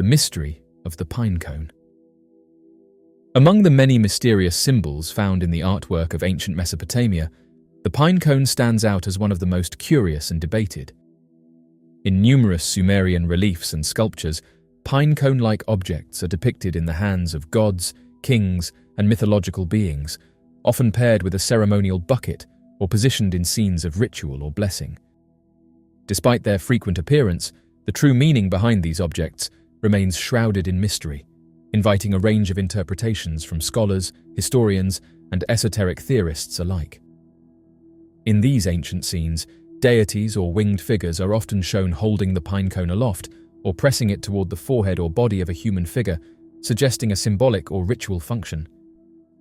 mystery of the pinecone. Among the many mysterious symbols found in the artwork of ancient Mesopotamia, the pinecone stands out as one of the most curious and debated. In numerous Sumerian reliefs and sculptures, pinecone-like objects are depicted in the hands of gods, kings, and mythological beings, often paired with a ceremonial bucket or positioned in scenes of ritual or blessing. Despite their frequent appearance, the true meaning behind these objects remains shrouded in mystery, inviting a range of interpretations from scholars, historians, and esoteric theorists alike. In these ancient scenes, deities or winged figures are often shown holding the pinecone aloft or pressing it toward the forehead or body of a human figure, suggesting a symbolic or ritual function.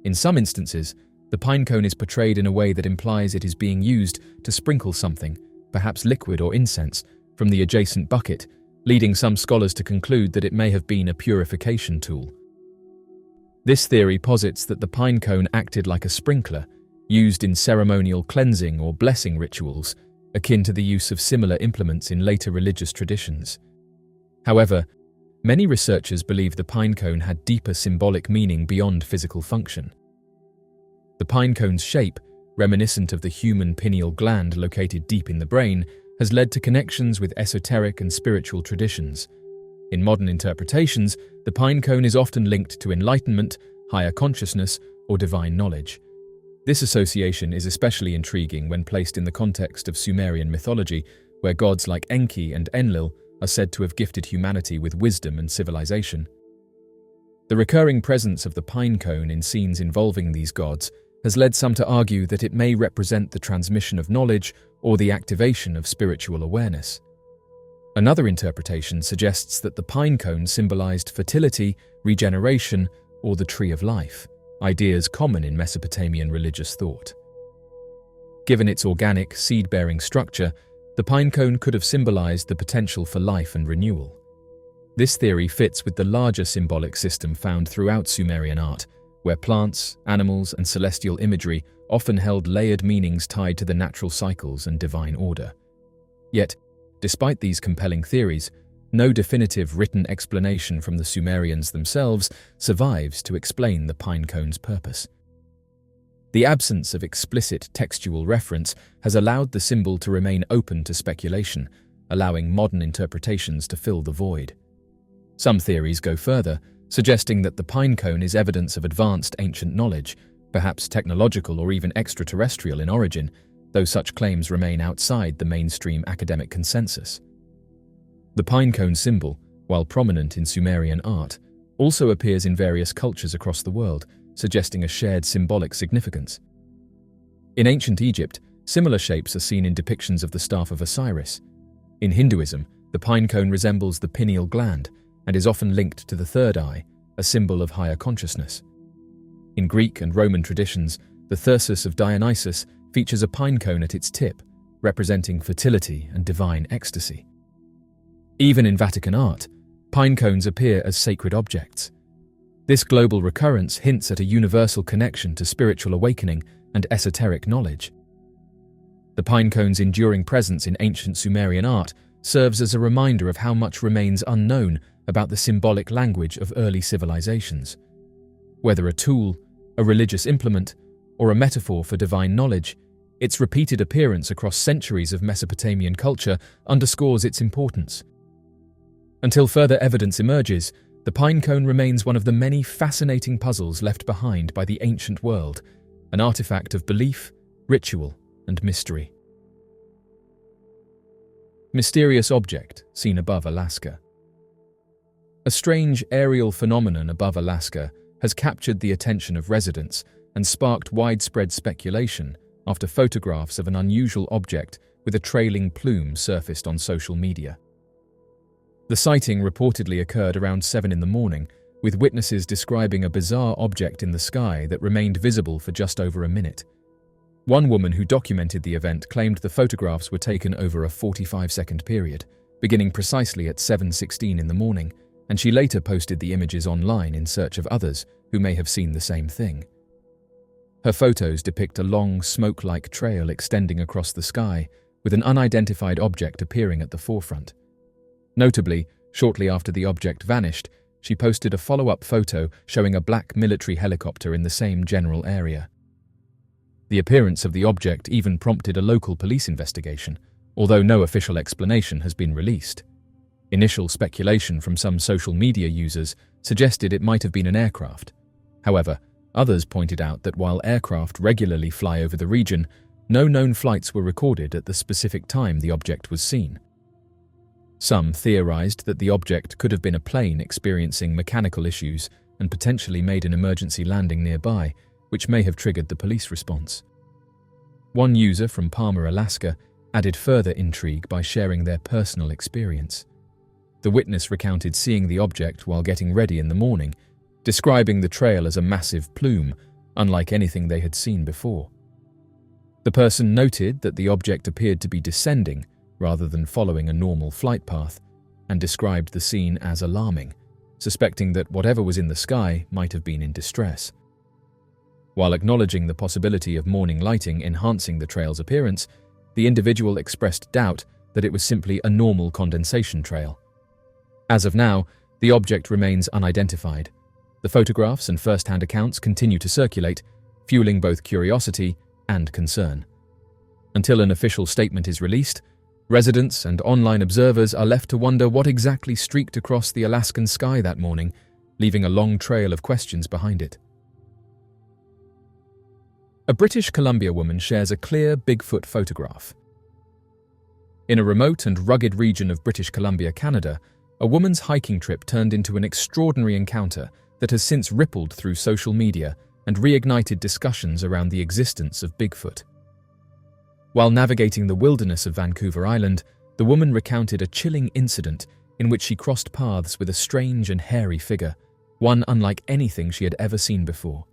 In some instances, the pinecone is portrayed in a way that implies it is being used to sprinkle something, perhaps liquid or incense, from the adjacent bucket, leading some scholars to conclude that it may have been a purification tool. This theory posits that the pinecone acted like a sprinkler, used in ceremonial cleansing or blessing rituals, akin to the use of similar implements in later religious traditions. However, many researchers believe the pinecone had deeper symbolic meaning beyond physical function. The pinecone's shape, reminiscent of the human pineal gland located deep in the brain, has led to connections with esoteric and spiritual traditions. In modern interpretations, the pinecone is often linked to enlightenment, higher consciousness, or divine knowledge. This association is especially intriguing when placed in the context of Sumerian mythology, where gods like Enki and Enlil are said to have gifted humanity with wisdom and civilization. The recurring presence of the pinecone in scenes involving these gods has led some to argue that it may represent the transmission of knowledge or the activation of spiritual awareness. Another interpretation suggests that the pinecone symbolized fertility, regeneration, or the tree of life, ideas common in Mesopotamian religious thought. Given its organic, seed-bearing structure, the pinecone could have symbolized the potential for life and renewal. This theory fits with the larger symbolic system found throughout Sumerian art, where plants, animals, and celestial imagery often held layered meanings tied to the natural cycles and divine order. Yet, despite these compelling theories, no definitive written explanation from the Sumerians themselves survives to explain the pinecone's purpose. The absence of explicit textual reference has allowed the symbol to remain open to speculation, allowing modern interpretations to fill the void. Some theories go further, suggesting that the pinecone is evidence of advanced ancient knowledge, perhaps technological or even extraterrestrial in origin, though such claims remain outside the mainstream academic consensus. The pinecone symbol, while prominent in Sumerian art, also appears in various cultures across the world, suggesting a shared symbolic significance. In ancient Egypt, similar shapes are seen in depictions of the staff of Osiris. In Hinduism, the pinecone resembles the pineal gland and is often linked to the third eye, a symbol of higher consciousness. In Greek and Roman traditions, the thyrsus of Dionysus features a pinecone at its tip, representing fertility and divine ecstasy. Even in Vatican art, pinecones appear as sacred objects. This global recurrence hints at a universal connection to spiritual awakening and esoteric knowledge. The pinecone's enduring presence in ancient Sumerian art serves as a reminder of how much remains unknown about the symbolic language of early civilizations. Whether a tool, a religious implement, or a metaphor for divine knowledge, its repeated appearance across centuries of Mesopotamian culture underscores its importance. Until further evidence emerges, the pinecone remains one of the many fascinating puzzles left behind by the ancient world, an artifact of belief, ritual, and mystery. Mysterious object seen above Alaska. A strange aerial phenomenon above Alaska has captured the attention of residents and sparked widespread speculation after photographs of an unusual object with a trailing plume surfaced on social media. The sighting reportedly occurred around 7 in the morning, with witnesses describing a bizarre object in the sky that remained visible for just over a minute. One woman who documented the event claimed the photographs were taken over a 45-second period, beginning precisely at 7:16 in the morning, and she later posted the images online in search of others who may have seen the same thing. Her photos depict a long, smoke-like trail extending across the sky, with an unidentified object appearing at the forefront. Notably, Shortly after the object vanished, she posted a follow-up photo showing a black military helicopter in the same general area. The appearance of the object even prompted a local police investigation, although no official explanation has been released. Initial speculation from some social media users suggested it might have been an aircraft. However, others pointed out that while aircraft regularly fly over the region, no known flights were recorded at the specific time the object was seen. Some theorized that the object could have been a plane experiencing mechanical issues and potentially made an emergency landing nearby, which may have triggered the police response. One user from Palmer, Alaska, added further intrigue by sharing their personal experience. The witness recounted seeing the object while getting ready in the morning, describing the trail as a massive plume, unlike anything they had seen before. The person noted that the object appeared to be descending rather than following a normal flight path, and described the scene as alarming, suspecting that whatever was in the sky might have been in distress. While acknowledging the possibility of morning lighting enhancing the trail's appearance, the individual expressed doubt that it was simply a normal condensation trail. As of now, the object remains unidentified. The photographs and first-hand accounts continue to circulate, fueling both curiosity and concern. Until an official statement is released, residents and online observers are left to wonder what exactly streaked across the Alaskan sky that morning, leaving a long trail of questions behind it. A British Columbia woman shares a clear Bigfoot photograph. In a remote and rugged region of British Columbia, Canada, a woman's hiking trip turned into an extraordinary encounter that has since rippled through social media and reignited discussions around the existence of Bigfoot. While navigating the wilderness of Vancouver Island, the woman recounted a chilling incident in which she crossed paths with a strange and hairy figure, one unlike anything she had ever seen before.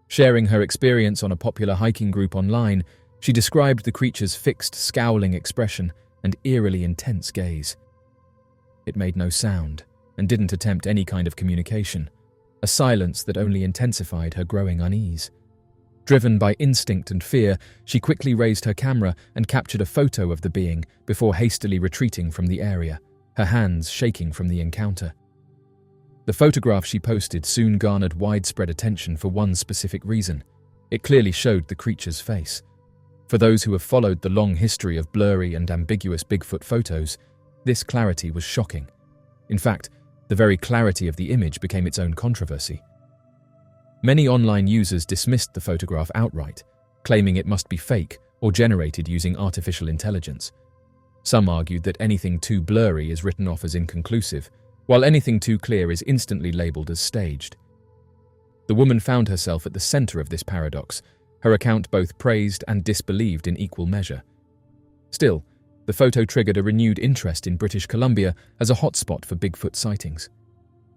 Sharing her experience on a popular hiking group online, she described the creature's fixed, scowling expression and eerily intense gaze. It made no sound and didn't attempt any kind of communication, a silence that only intensified her growing unease. Driven by instinct and fear, she quickly raised her camera and captured a photo of the being before hastily retreating from the area, her hands shaking from the encounter. The photograph she posted soon garnered widespread attention for one specific reason. It clearly showed the creature's face. For those who have followed the long history of blurry and ambiguous Bigfoot photos, this clarity was shocking. In fact, the very clarity of the image became its own controversy. Many online users dismissed the photograph outright, claiming it must be fake or generated using artificial intelligence. Some argued that anything too blurry is written off as inconclusive, while anything too clear is instantly labeled as staged. The woman found herself at the center of this paradox, her account both praised and disbelieved in equal measure. Still, the photo triggered a renewed interest in British Columbia as a hotspot for Bigfoot sightings.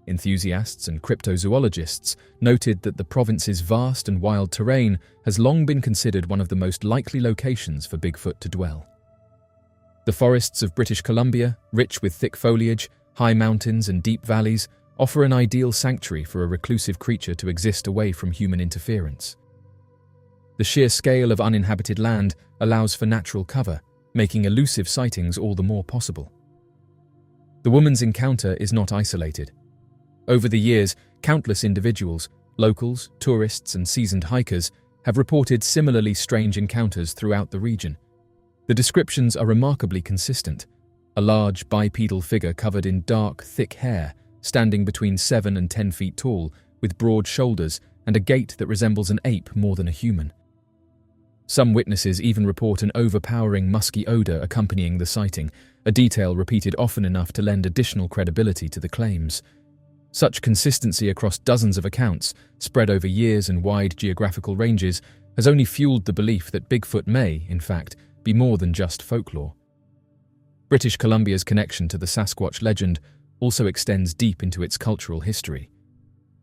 Enthusiasts and cryptozoologists noted that the province's vast and wild terrain has long been considered one of the most likely locations for Bigfoot to dwell. The forests of British Columbia, rich with thick foliage, high mountains and deep valleys, offer an ideal sanctuary for a reclusive creature to exist away from human interference. The sheer scale of uninhabited land allows for natural cover, making elusive sightings all the more possible. The woman's encounter is not isolated. Over the years, countless individuals, locals, tourists, and seasoned hikers have reported similarly strange encounters throughout the region. The descriptions are remarkably consistent. A large bipedal figure covered in dark, thick hair, standing between 7 and 10 feet tall, with broad shoulders and a gait that resembles an ape more than a human. Some witnesses even report an overpowering musky odor accompanying the sighting, a detail repeated often enough to lend additional credibility to the claims. Such consistency across dozens of accounts, spread over years and wide geographical ranges, has only fueled the belief that Bigfoot may, in fact, be more than just folklore. British Columbia's connection to the Sasquatch legend also extends deep into its cultural history.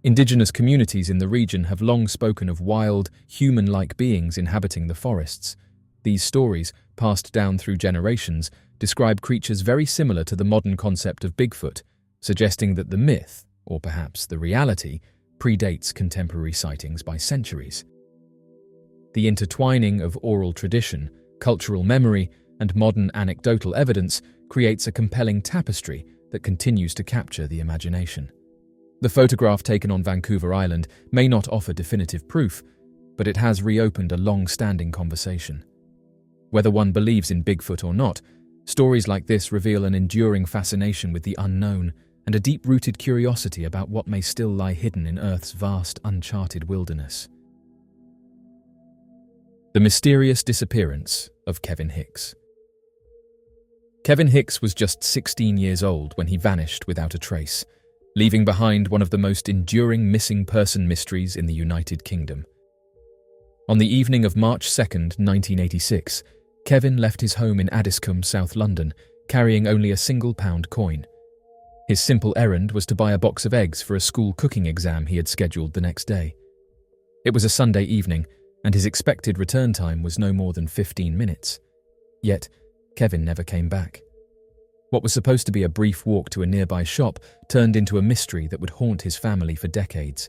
Indigenous communities in the region have long spoken of wild, human-like beings inhabiting the forests. These stories, passed down through generations, describe creatures very similar to the modern concept of Bigfoot, suggesting that the myth, or perhaps the reality, predates contemporary sightings by centuries. The intertwining of oral tradition, cultural memory, and modern anecdotal evidence creates a compelling tapestry that continues to capture the imagination. The photograph taken on Vancouver Island may not offer definitive proof, but it has reopened a long-standing conversation. Whether one believes in Bigfoot or not, stories like this reveal an enduring fascination with the unknown and a deep-rooted curiosity about what may still lie hidden in Earth's vast, uncharted wilderness. The mysterious disappearance of Kevin Hicks. Kevin Hicks was just 16 years old when he vanished without a trace, leaving behind one of the most enduring missing person mysteries in the United Kingdom. On the evening of March 2nd, 1986, Kevin left his home in Addiscombe, South London, carrying only a £1 coin. His simple errand was to buy a box of eggs for a school cooking exam he had scheduled the next day. It was a Sunday evening, and his expected return time was no more than 15 minutes. Yet, Kevin never came back. What was supposed to be a brief walk to a nearby shop turned into a mystery that would haunt his family for decades.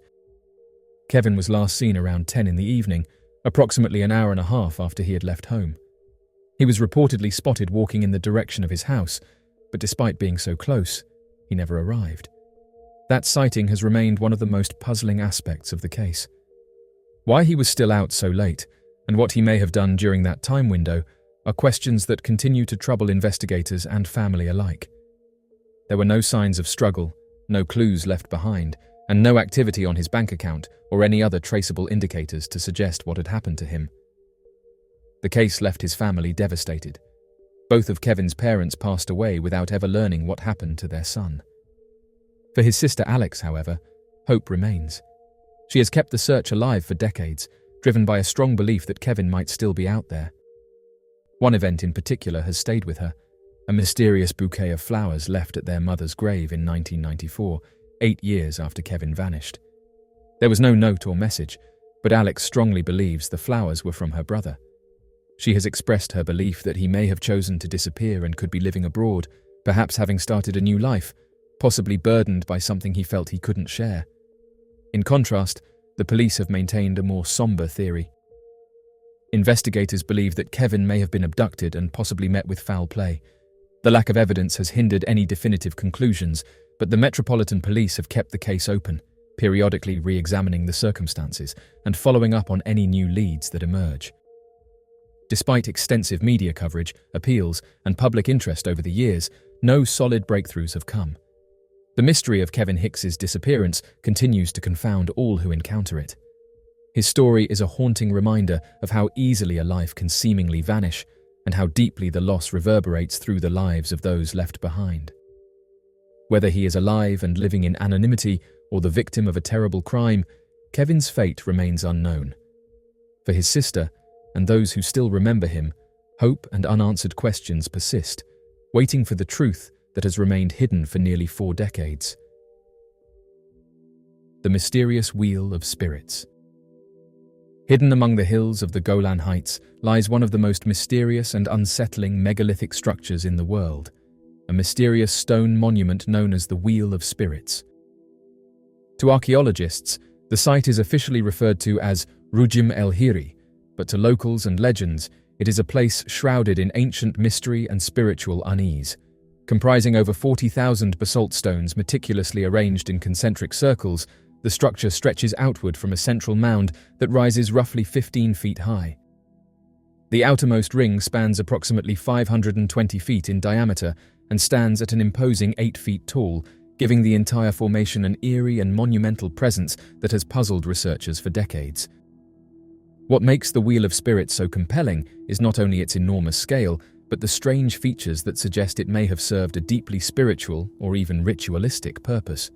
Kevin was last seen around 10 in the evening, approximately an hour and a half after he had left home. He was reportedly spotted walking in the direction of his house, but despite being so close, he never arrived. That sighting has remained one of the most puzzling aspects of the case. Why he was still out so late, and what he may have done during that time window, are questions that continue to trouble investigators and family alike. There were no signs of struggle, no clues left behind, and no activity on his bank account or any other traceable indicators to suggest what had happened to him. The case left his family devastated. Both of Kevin's parents passed away without ever learning what happened to their son. For his sister Alex, however, hope remains. She has kept the search alive for decades, driven by a strong belief that Kevin might still be out there. One event in particular has stayed with her, a mysterious bouquet of flowers left at their mother's grave in 1994, 8 years after Kevin vanished. There was no note or message, but Alex strongly believes the flowers were from her brother. She has expressed her belief that he may have chosen to disappear and could be living abroad, perhaps having started a new life, possibly burdened by something he felt he couldn't share. In contrast, the police have maintained a more somber theory. Investigators believe that Kevin may have been abducted and possibly met with foul play. The lack of evidence has hindered any definitive conclusions, but the Metropolitan Police have kept the case open, periodically re-examining the circumstances and following up on any new leads that emerge. Despite extensive media coverage, appeals, and public interest over the years, no solid breakthroughs have come. The mystery of Kevin Hicks's disappearance continues to confound all who encounter it. His story is a haunting reminder of how easily a life can seemingly vanish and how deeply the loss reverberates through the lives of those left behind. Whether he is alive and living in anonymity or the victim of a terrible crime, Kevin's fate remains unknown. For his sister, and those who still remember him, hope and unanswered questions persist, waiting for the truth that has remained hidden for nearly 4 decades. The mysterious Wheel of Spirits. Hidden among the hills of the Golan Heights lies one of the most mysterious and unsettling megalithic structures in the world, a mysterious stone monument known as the Wheel of Spirits. To archaeologists, the site is officially referred to as Rujim el-Hiri, but to locals and legends, it is a place shrouded in ancient mystery and spiritual unease. Comprising over 40,000 basalt stones meticulously arranged in concentric circles, the structure stretches outward from a central mound that rises roughly 15 feet high. The outermost ring spans approximately 520 feet in diameter and stands at an imposing 8 feet tall, giving the entire formation an eerie and monumental presence that has puzzled researchers for decades. What makes the Wheel of Spirits so compelling is not only its enormous scale, but the strange features that suggest it may have served a deeply spiritual or even ritualistic purpose.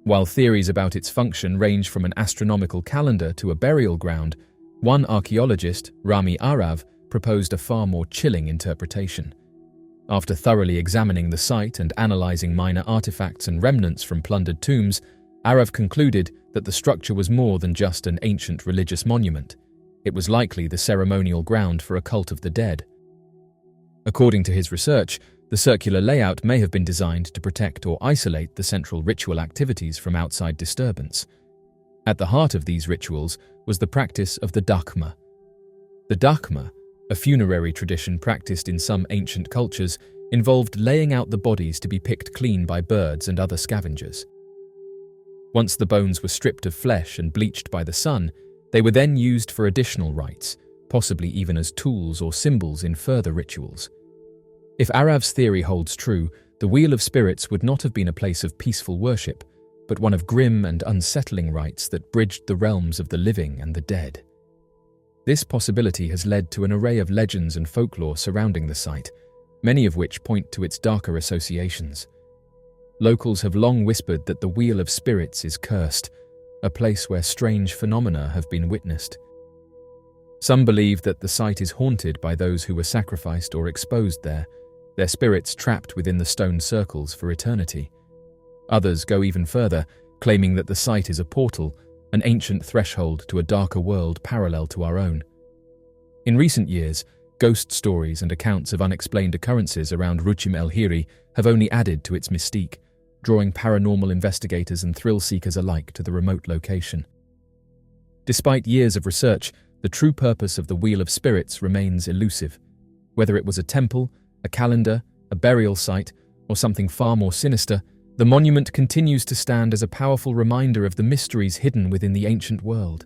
While theories about its function range from an astronomical calendar to a burial ground, one archaeologist, Rami Arav, proposed a far more chilling interpretation. After thoroughly examining the site and analyzing minor artifacts and remnants from plundered tombs, Arav concluded that the structure was more than just an ancient religious monument. It was likely the ceremonial ground for a cult of the dead. According to his research, the circular layout may have been designed to protect or isolate the central ritual activities from outside disturbance. At the heart of these rituals was the practice of the dakhma. The dakhma, a funerary tradition practiced in some ancient cultures, involved laying out the bodies to be picked clean by birds and other scavengers. Once the bones were stripped of flesh and bleached by the sun, they were then used for additional rites, possibly even as tools or symbols in further rituals. If Arav's theory holds true, the Wheel of Spirits would not have been a place of peaceful worship, but one of grim and unsettling rites that bridged the realms of the living and the dead. This possibility has led to an array of legends and folklore surrounding the site, many of which point to its darker associations. Locals have long whispered that the Wheel of Spirits is cursed, a place where strange phenomena have been witnessed. Some believe that the site is haunted by those who were sacrificed or exposed there, their spirits trapped within the stone circles for eternity. Others go even further, claiming that the site is a portal, an ancient threshold to a darker world parallel to our own. In recent years, ghost stories and accounts of unexplained occurrences around Ruchim El Hiri have only added to its mystique, drawing paranormal investigators and thrill-seekers alike to the remote location. Despite years of research, the true purpose of the Wheel of Spirits remains elusive. Whether it was a temple, a calendar, a burial site, or something far more sinister, the monument continues to stand as a powerful reminder of the mysteries hidden within the ancient world.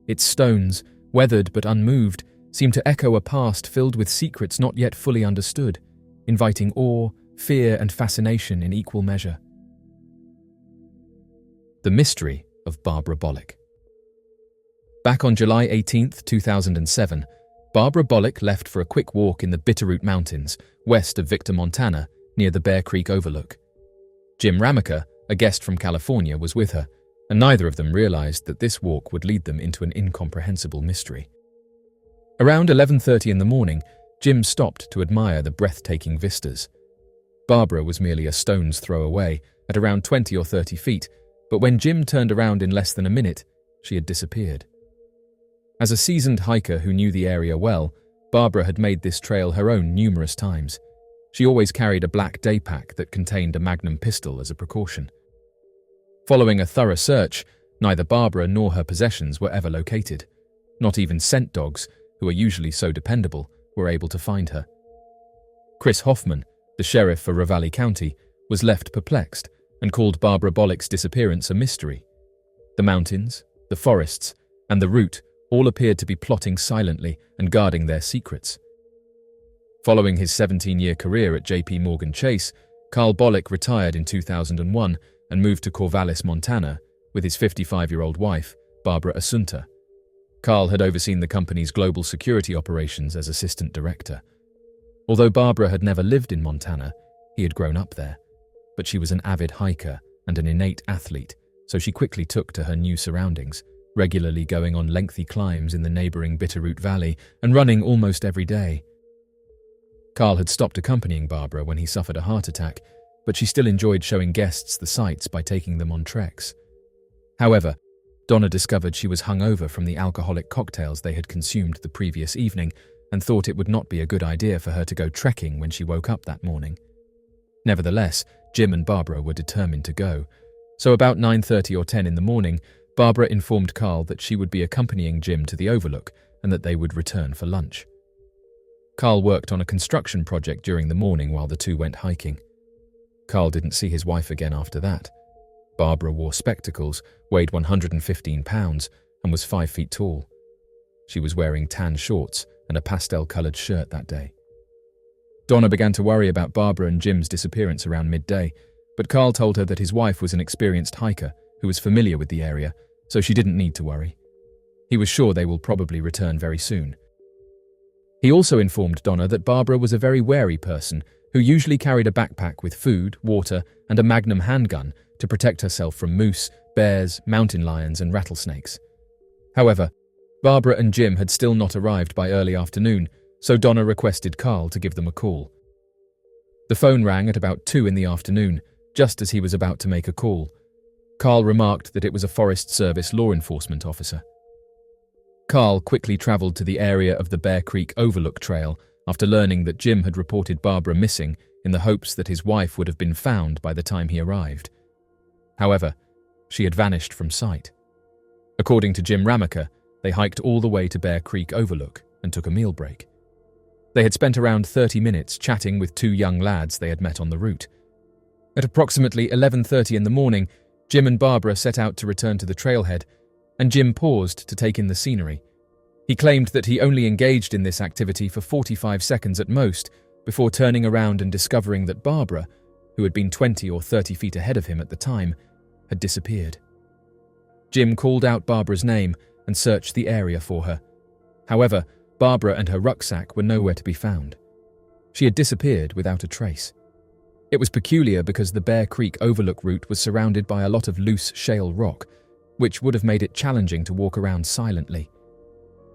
Its stones, weathered but unmoved, seem to echo a past filled with secrets not yet fully understood, inviting awe, fear, and fascination in equal measure. The mystery of Barbara Bolick. Back on July 18, 2007, Barbara Bolick left for a quick walk in the Bitterroot Mountains, west of Victor, Montana, near the Bear Creek Overlook. Jim Ramaker, a guest from California, was with her, and neither of them realized that this walk would lead them into an incomprehensible mystery. Around 11:30 in the morning, Jim stopped to admire the breathtaking vistas. Barbara was merely a stone's throw away, at around 20 or 30 feet, but when Jim turned around in less than a minute, she had disappeared. As a seasoned hiker who knew the area well, Barbara had made this trail her own numerous times. She always carried a black day pack that contained a magnum pistol as a precaution. Following a thorough search, neither Barbara nor her possessions were ever located. Not even scent dogs, who are usually so dependable, were able to find her. Chris Hoffman, the sheriff for Ravalli County, was left perplexed and called Barbara Bolick's disappearance a mystery. The mountains, the forests, and the route all appeared to be plotting silently and guarding their secrets. Following his 17-year career at J.P. Morgan Chase, Carl Bolick retired in 2001 and moved to Corvallis, Montana, with his 55-year-old wife, Barbara Assunta. Carl had overseen the company's global security operations as assistant director. Although Barbara had never lived in Montana, he had grown up there. But she was an avid hiker and an innate athlete, so she quickly took to her new surroundings, regularly going on lengthy climbs in the neighboring Bitterroot Valley and running almost every day. Carl had stopped accompanying Barbara when he suffered a heart attack, but she still enjoyed showing guests the sights by taking them on treks. However, Donna discovered she was hungover from the alcoholic cocktails they had consumed the previous evening and thought it would not be a good idea for her to go trekking when she woke up that morning. Nevertheless, Jim and Barbara were determined to go, so about 9:30 or 10 in the morning, Barbara informed Carl that she would be accompanying Jim to the overlook and that they would return for lunch. Carl worked on a construction project during the morning while the two went hiking. Carl didn't see his wife again after that. Barbara wore spectacles, weighed 115 pounds, and was 5 feet tall. She was wearing tan shorts and a pastel-coloured shirt that day. Donna began to worry about Barbara and Jim's disappearance around midday, but Carl told her that his wife was an experienced hiker who was familiar with the area, so she didn't need to worry. He was sure they will probably return very soon. He also informed Donna that Barbara was a very wary person who usually carried a backpack with food, water, and a magnum handgun to protect herself from moose, bears, mountain lions, and rattlesnakes. However, Barbara and Jim had still not arrived by early afternoon, so Donna requested Carl to give them a call. The phone rang at about 2 in the afternoon, just as he was about to make a call. Carl remarked that it was a Forest Service law enforcement officer. Carl quickly travelled to the area of the Bear Creek Overlook Trail after learning that Jim had reported Barbara missing in the hopes that his wife would have been found by the time he arrived. However, she had vanished from sight. According to Jim Ramaker, they hiked all the way to Bear Creek Overlook and took a meal break. They had spent around 30 minutes chatting with two young lads they had met on the route. At approximately 11:30 in the morning, Jim and Barbara set out to return to the trailhead, and Jim paused to take in the scenery. He claimed that he only engaged in this activity for 45 seconds at most, before turning around and discovering that Barbara, who had been 20 or 30 feet ahead of him at the time, had disappeared. Jim called out Barbara's name and searched the area for her. However, Barbara and her rucksack were nowhere to be found. She had disappeared without a trace. It was peculiar because the Bear Creek Overlook route was surrounded by a lot of loose shale rock, which would have made it challenging to walk around silently.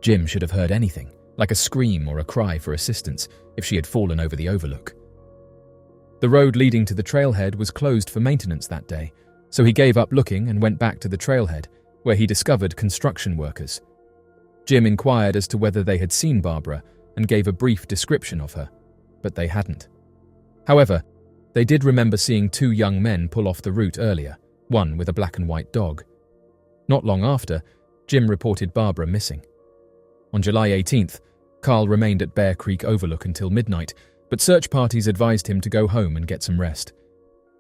Jim should have heard anything, like a scream or a cry for assistance, if she had fallen over the overlook. The road leading to the trailhead was closed for maintenance that day, so he gave up looking and went back to the trailhead, where he discovered construction workers. Jim inquired as to whether they had seen Barbara and gave a brief description of her, but they hadn't. However, they did remember seeing two young men pull off the route earlier, one with a black and white dog. Not long after, Jim reported Barbara missing. On July 18th, Carl remained at Bear Creek Overlook until midnight, but search parties advised him to go home and get some rest.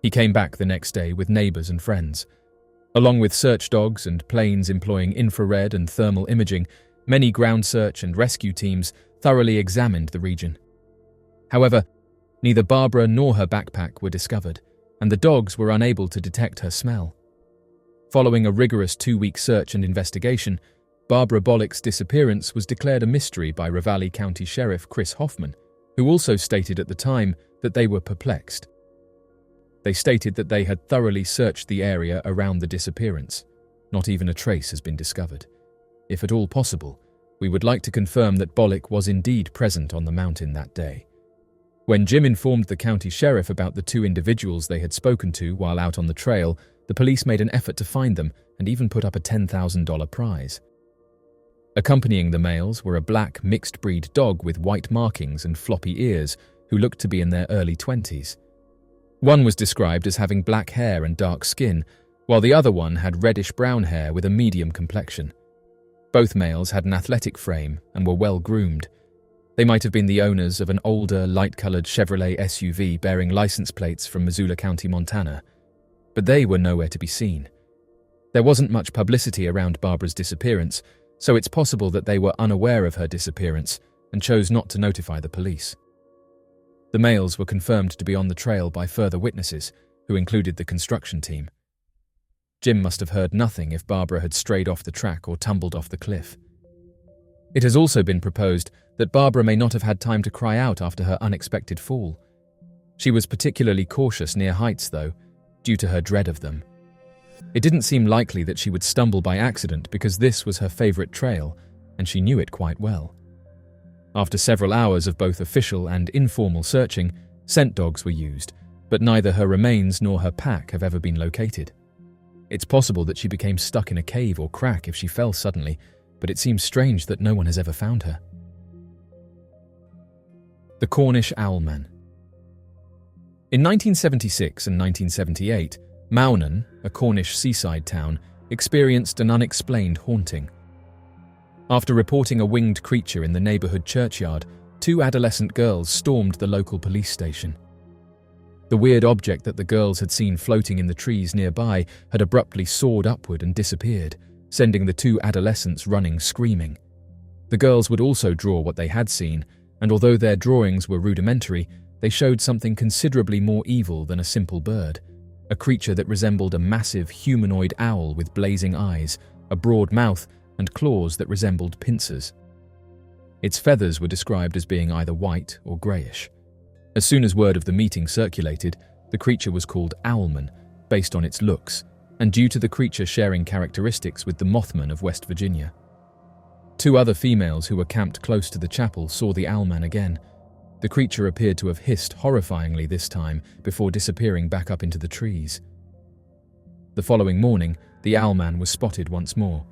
He came back the next day with neighbors and friends. Along with search dogs and planes employing infrared and thermal imaging, many ground search and rescue teams thoroughly examined the region. However, neither Barbara nor her backpack were discovered, and the dogs were unable to detect her smell. Following a rigorous 2-week search and investigation, Barbara Bolick's disappearance was declared a mystery by Ravalli County Sheriff Chris Hoffman, who also stated at the time that they were perplexed. They stated that they had thoroughly searched the area around the disappearance. Not even a trace has been discovered. If at all possible, we would like to confirm that Bolick was indeed present on the mountain that day. When Jim informed the county sheriff about the two individuals they had spoken to while out on the trail, the police made an effort to find them and even put up a $10,000 prize. Accompanying the males were a black mixed-breed dog with white markings and floppy ears who looked to be in their early 20s. One was described as having black hair and dark skin, while the other one had reddish-brown hair with a medium complexion. Both males had an athletic frame and were well-groomed. They might have been the owners of an older, light-colored Chevrolet SUV bearing license plates from Missoula County, Montana. But they were nowhere to be seen. There wasn't much publicity around Barbara's disappearance, so it's possible that they were unaware of her disappearance and chose not to notify the police. The males were confirmed to be on the trail by further witnesses, who included the construction team. Jim must have heard nothing if Barbara had strayed off the track or tumbled off the cliff. It has also been proposed that Barbara may not have had time to cry out after her unexpected fall. She was particularly cautious near heights, though, due to her dread of them. It didn't seem likely that she would stumble by accident because this was her favorite trail, and she knew it quite well. After several hours of both official and informal searching, scent dogs were used, but neither her remains nor her pack have ever been located. It's possible that she became stuck in a cave or crack if she fell suddenly, but it seems strange that no one has ever found her. The Cornish Owlman. In 1976 and 1978, Maunan, a Cornish seaside town, experienced an unexplained haunting. After reporting a winged creature in the neighborhood churchyard, 2 adolescent girls stormed the local police station. The weird object that the girls had seen floating in the trees nearby had abruptly soared upward and disappeared, sending the 2 adolescents running screaming. The girls would also draw what they had seen, and although their drawings were rudimentary, they showed something considerably more evil than a simple bird. A creature that resembled a massive humanoid owl with blazing eyes, a broad mouth, and claws that resembled pincers. Its feathers were described as being either white or greyish. As soon as word of the meeting circulated, the creature was called Owlman, based on its looks, and due to the creature sharing characteristics with the Mothman of West Virginia. 2 other females who were camped close to the chapel saw the Owlman again. The creature appeared to have hissed horrifyingly this time before disappearing back up into the trees. The following morning, the Owlman was spotted once more.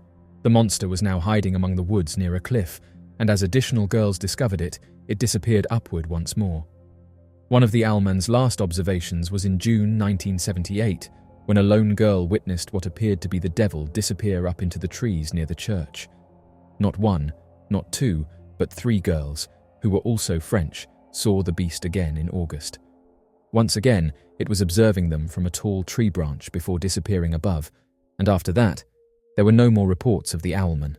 The monster was now hiding among the woods near a cliff, and as additional girls discovered it, it disappeared upward once more. One of the Owlman's last observations was in June 1978, when a lone girl witnessed what appeared to be the devil disappear up into the trees near the church. Not 1, not 2, but 3 girls, who were also French, saw the beast again in August. Once again, it was observing them from a tall tree branch before disappearing above, and after that, there were no more reports of the Owlman.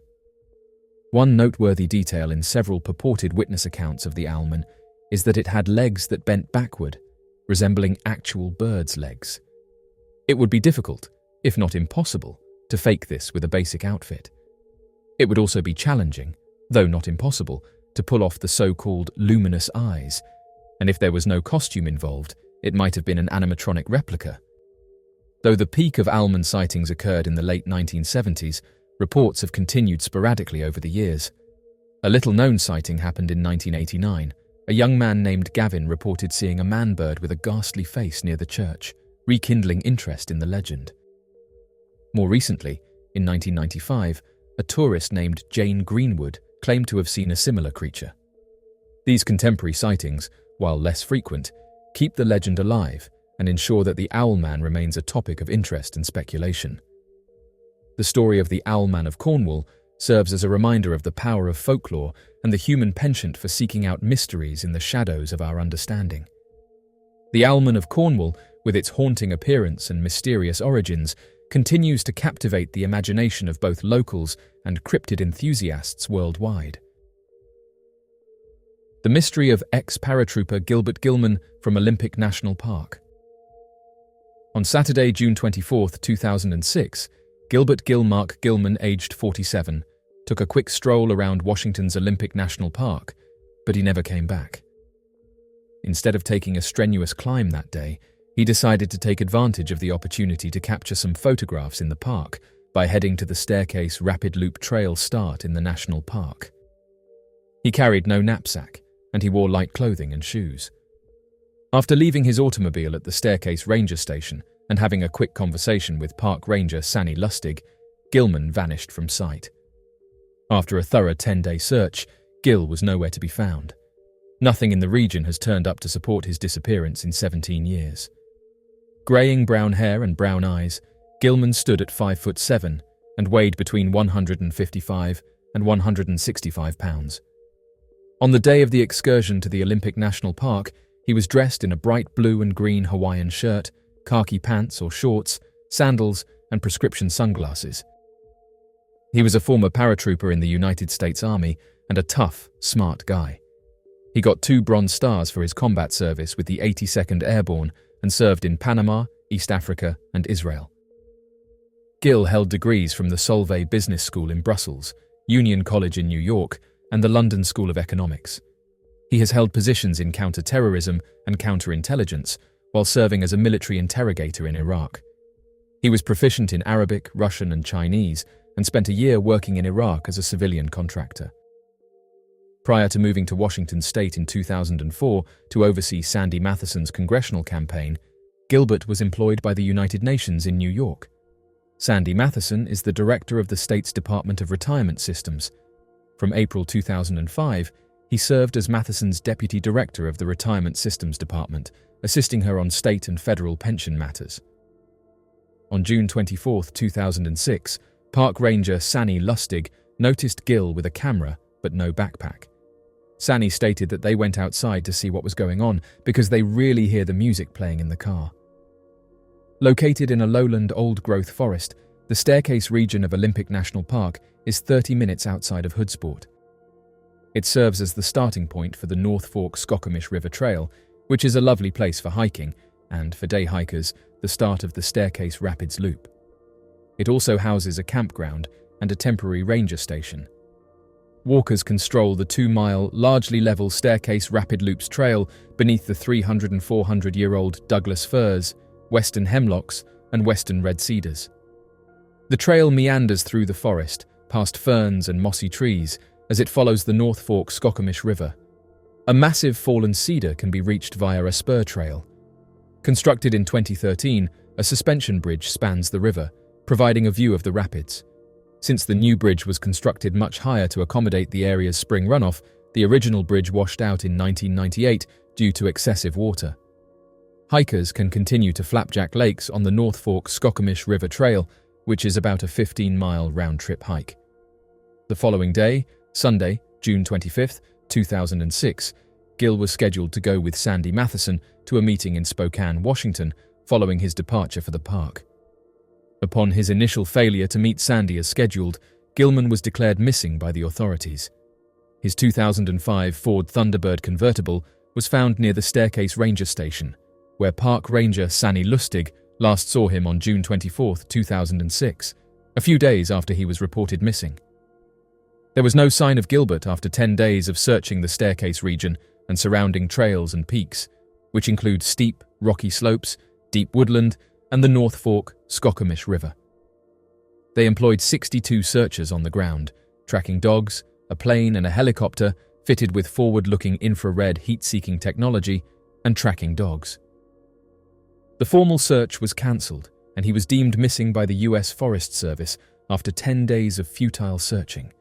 One noteworthy detail in several purported witness accounts of the Owlman is that it had legs that bent backward, resembling actual birds' legs. It would be difficult, if not impossible, to fake this with a basic outfit. It would also be challenging, though not impossible, to pull off the so-called luminous eyes, and if there was no costume involved, it might have been an animatronic replica. Though the peak of Owlman sightings occurred in the late 1970s, reports have continued sporadically over the years. A little-known sighting happened in 1989. A young man named Gavin reported seeing a man-bird with a ghastly face near the church, rekindling interest in the legend. More recently, in 1995, a tourist named Jane Greenwood claimed to have seen a similar creature. These contemporary sightings, while less frequent, keep the legend alive and ensure that the Owlman remains a topic of interest and speculation. The story of the Owlman of Cornwall serves as a reminder of the power of folklore and the human penchant for seeking out mysteries in the shadows of our understanding. The Owlman of Cornwall, with its haunting appearance and mysterious origins, continues to captivate the imagination of both locals and cryptid enthusiasts worldwide. The mystery of ex-paratrooper Gilbert Gilman from Olympic National Park. On Saturday, June 24, 2006, Gilbert Gilman, aged 47, took a quick stroll around Washington's Olympic National Park, but he never came back. Instead of taking a strenuous climb that day, he decided to take advantage of the opportunity to capture some photographs in the park by heading to the Staircase Rapid Loop Trail start in the national park. He carried no knapsack, and he wore light clothing and shoes. After leaving his automobile at the Staircase Ranger Station and having a quick conversation with Park Ranger Sanny Lustig, Gilman vanished from sight. After a thorough 10-day search, Gil was nowhere to be found. Nothing in the region has turned up to support his disappearance in 17 years. Greying brown hair and brown eyes, Gilman stood at 5'7" and weighed between 155 and 165 pounds. On the day of the excursion to the Olympic National Park, he was dressed in a bright blue and green Hawaiian shirt, khaki pants or shorts, sandals, and prescription sunglasses. He was a former paratrooper in the United States Army and a tough, smart guy. He got 2 Bronze Stars for his combat service with the 82nd Airborne and served in Panama, East Africa, and Israel. Gil held degrees from the Solvay Business School in Brussels, Union College in New York, and the London School of Economics. He has held positions in counter-terrorism and counterintelligence while serving as a military interrogator in Iraq. He was proficient in Arabic, Russian, and Chinese and spent a year working in Iraq as a civilian contractor. Prior to moving to Washington State in 2004 to oversee Sandy Matheson's congressional campaign, Gilbert was employed by the United Nations in New York. Sandy Matheson is the director of the state's Department of Retirement Systems. From April 2005, he served as Matheson's deputy director of the Retirement Systems Department, assisting her on state and federal pension matters. On June 24, 2006, Park Ranger Sanny Lustig noticed Gil with a camera but no backpack. Sanny stated that they went outside to see what was going on because they really hear the music playing in the car. Located in a lowland old-growth forest, the Staircase region of Olympic National Park is 30 minutes outside of Hoodsport. It serves as the starting point for the North Fork Skokomish River Trail, which is a lovely place for hiking and, for day hikers, the start of the Staircase Rapids Loop. It also houses a campground and a temporary ranger station. Walkers can stroll the 2-mile, largely level Staircase Rapid Loops Trail beneath the 300 and 400-year-old Douglas firs, western hemlocks, and western red cedars. The trail meanders through the forest, past ferns and mossy trees, as it follows the North Fork Skokomish River. A massive fallen cedar can be reached via a spur trail. Constructed in 2013, a suspension bridge spans the river, providing a view of the rapids. Since the new bridge was constructed much higher to accommodate the area's spring runoff, the original bridge washed out in 1998 due to excessive water. Hikers can continue to Flapjack Lakes on the North Fork Skokomish River Trail, which is about a 15-mile round-trip hike. The following day, Sunday, June 25th, 2006, Gil was scheduled to go with Sandy Matheson to a meeting in Spokane, Washington, following his departure for the park. Upon his initial failure to meet Sandy as scheduled, Gilman was declared missing by the authorities. His 2005 Ford Thunderbird convertible was found near the Staircase Ranger Station, where Park Ranger Sanny Lustig last saw him on June 24, 2006, a few days after he was reported missing. There was no sign of Gilbert after 10 days of searching the Staircase region and surrounding trails and peaks, which include steep, rocky slopes, deep woodland, and the North Fork Skokomish River. They employed 62 searchers on the ground, tracking dogs, a plane and a helicopter fitted with forward-looking infrared heat-seeking technology, and tracking dogs. The formal search was cancelled, and he was deemed missing by the U.S. Forest Service after 10 days of futile searching.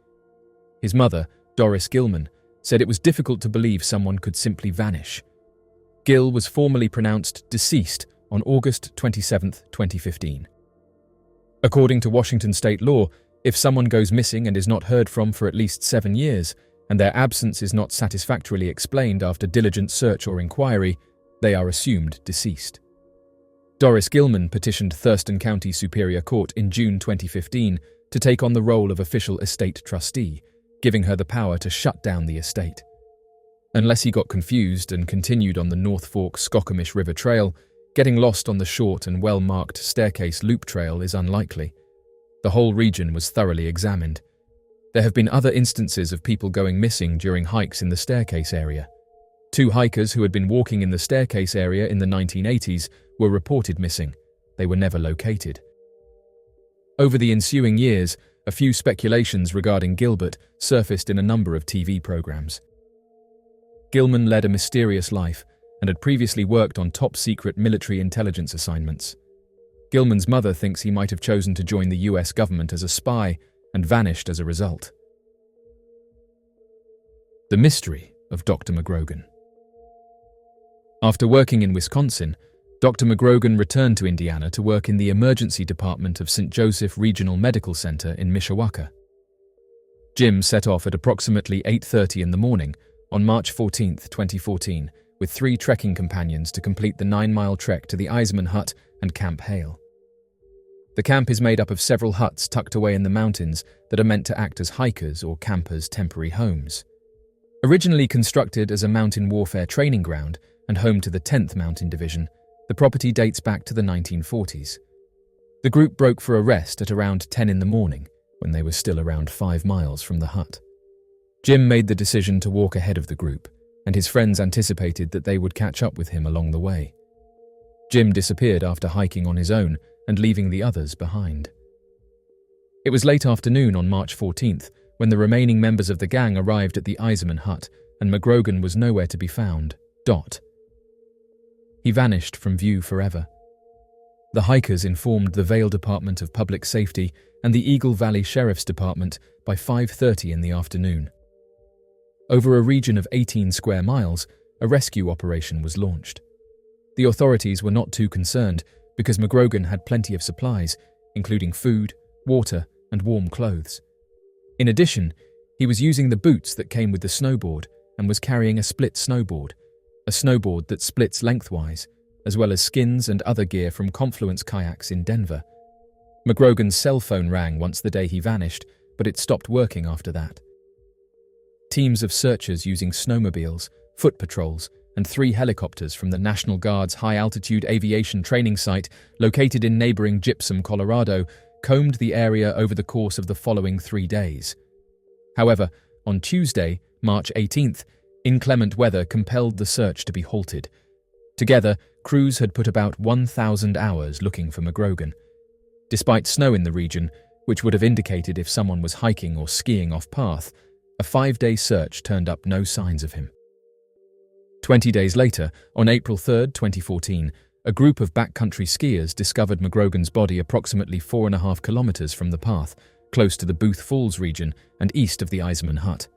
His mother, Doris Gilman, said it was difficult to believe someone could simply vanish. Gil was formally pronounced deceased on August 27, 2015. According to Washington state law, if someone goes missing and is not heard from for at least 7 years, and their absence is not satisfactorily explained after diligent search or inquiry, they are assumed deceased. Doris Gilman petitioned Thurston County Superior Court in June 2015 to take on the role of official estate trustee, giving her the power to shut down the estate. Unless he got confused and continued on the North Fork Skokomish River Trail, getting lost on the short and well-marked Staircase Loop Trail is unlikely. The whole region was thoroughly examined. There have been other instances of people going missing during hikes in the Staircase area. 2 hikers who had been walking in the Staircase area in the 1980s were reported missing. They were never located. Over the ensuing years, a few speculations regarding Gilbert surfaced in a number of TV programs. Gilman led a mysterious life and had previously worked on top-secret military intelligence assignments. Gilman's mother thinks he might have chosen to join the US government as a spy and vanished as a result. The mystery of Dr. McRogen. After working in Wisconsin, Dr. McRogen returned to Indiana to work in the emergency department of St. Joseph Regional Medical Center in Mishawaka. Jim set off at approximately 8:30 in the morning on March 14, 2014, with 3 trekking companions to complete the 9-mile trek to the Eisman Hut and Camp Hale. The camp is made up of several huts tucked away in the mountains that are meant to act as hikers' or campers' temporary homes. Originally constructed as a mountain warfare training ground and home to the 10th Mountain Division, the property dates back to the 1940s. The group broke for a rest at around 10 in the morning, when they were still around 5 miles from the hut. Jim made the decision to walk ahead of the group, and his friends anticipated that they would catch up with him along the way. Jim disappeared after hiking on his own and leaving the others behind. It was late afternoon on March 14th when the remaining members of the gang arrived at the Eisman Hut and McRogen was nowhere to be found. He vanished from view forever. The hikers informed the Vail Department of Public Safety and the Eagle Valley Sheriff's Department by 5:30 in the afternoon. Over a region of 18 square miles, a rescue operation was launched. The authorities were not too concerned because McRogen had plenty of supplies, including food, water, and warm clothes. In addition, he was using the boots that came with the snowboard and was carrying a split snowboard, a snowboard that splits lengthwise, as well as skins and other gear from Confluence Kayaks in Denver. McRogen's cell phone rang once the day he vanished, but it stopped working after that. Teams of searchers using snowmobiles, foot patrols, and 3 helicopters from the National Guard's high-altitude aviation training site located in neighboring Gypsum, Colorado, combed the area over the course of the following 3 days. However, on Tuesday, March 18th, inclement weather compelled the search to be halted. Together, crews had put about 1,000 hours looking for McRogen. Despite snow in the region, which would have indicated if someone was hiking or skiing off-path, a 5-day search turned up no signs of him. 20 days later, on April 3, 2014, a group of backcountry skiers discovered McRogen's body approximately 4.5 kilometers from the path, close to the Booth Falls region and east of the Eisman Hut.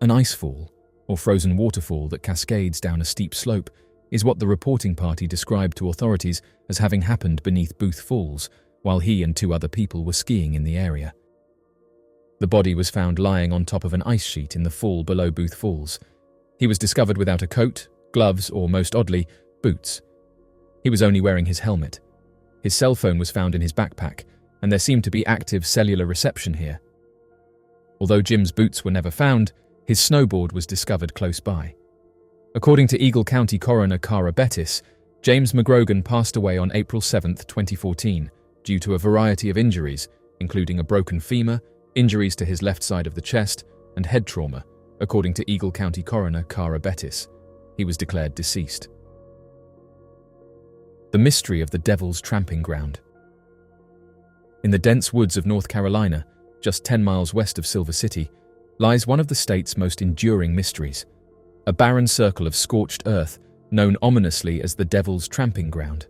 An icefall, or frozen waterfall that cascades down a steep slope, is what the reporting party described to authorities as having happened beneath Booth Falls, while he and 2 other people were skiing in the area. The body was found lying on top of an ice sheet in the fall below Booth Falls. He was discovered without a coat, gloves, or most oddly, boots. He was only wearing his helmet. His cell phone was found in his backpack, and there seemed to be active cellular reception here. Although Jim's boots were never found, his snowboard was discovered close by. According to Eagle County Coroner Cara Bettis, James McRogen passed away on April 7, 2014, due to a variety of injuries, including a broken femur, injuries to his left side of the chest, and head trauma, according to Eagle County Coroner Cara Bettis. He was declared deceased. The mystery of the Devil's Tramping Ground. In the dense woods of North Carolina, just 10 miles west of Silver City, lies one of the state's most enduring mysteries, a barren circle of scorched earth known ominously as the Devil's Tramping Ground.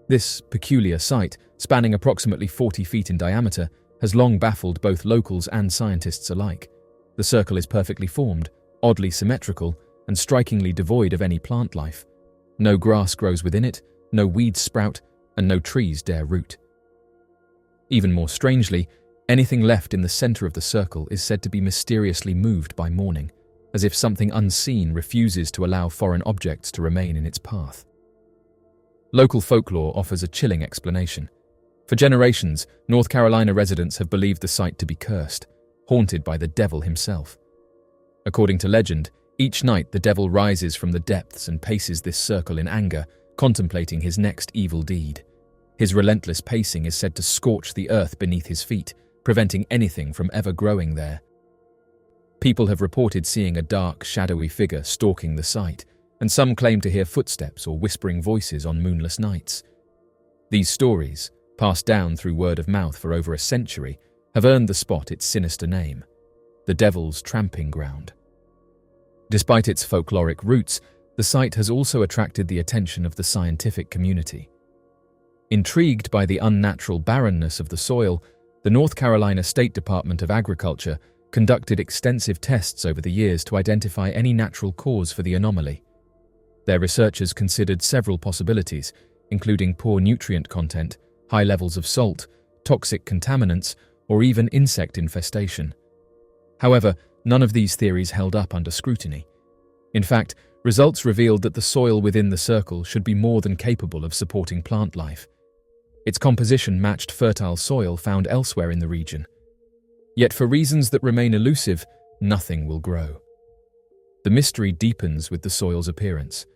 This peculiar site, spanning approximately 40 feet in diameter, has long baffled both locals and scientists alike. The circle is perfectly formed, oddly symmetrical, and strikingly devoid of any plant life. No grass grows within it, no weeds sprout, and no trees dare root. Even more strangely, anything left in the center of the circle is said to be mysteriously moved by morning, as if something unseen refuses to allow foreign objects to remain in its path. Local folklore offers a chilling explanation. For generations, North Carolina residents have believed the site to be cursed, haunted by the devil himself. According to legend, each night the devil rises from the depths and paces this circle in anger, contemplating his next evil deed. His relentless pacing is said to scorch the earth beneath his feet, preventing anything from ever growing there. People have reported seeing a dark, shadowy figure stalking the site, and some claim to hear footsteps or whispering voices on moonless nights. These stories, passed down through word of mouth for over a century, have earned the spot its sinister name, the Devil's Tramping Ground. Despite its folkloric roots, the site has also attracted the attention of the scientific community. Intrigued by the unnatural barrenness of the soil, the North Carolina State Department of Agriculture conducted extensive tests over the years to identify any natural cause for the anomaly. Their researchers considered several possibilities, including poor nutrient content, high levels of salt, toxic contaminants, or even insect infestation. However, none of these theories held up under scrutiny. In fact, results revealed that the soil within the circle should be more than capable of supporting plant life. Its composition matched fertile soil found elsewhere in the region. Yet for reasons that remain elusive, nothing will grow. The mystery deepens with the soil's appearance.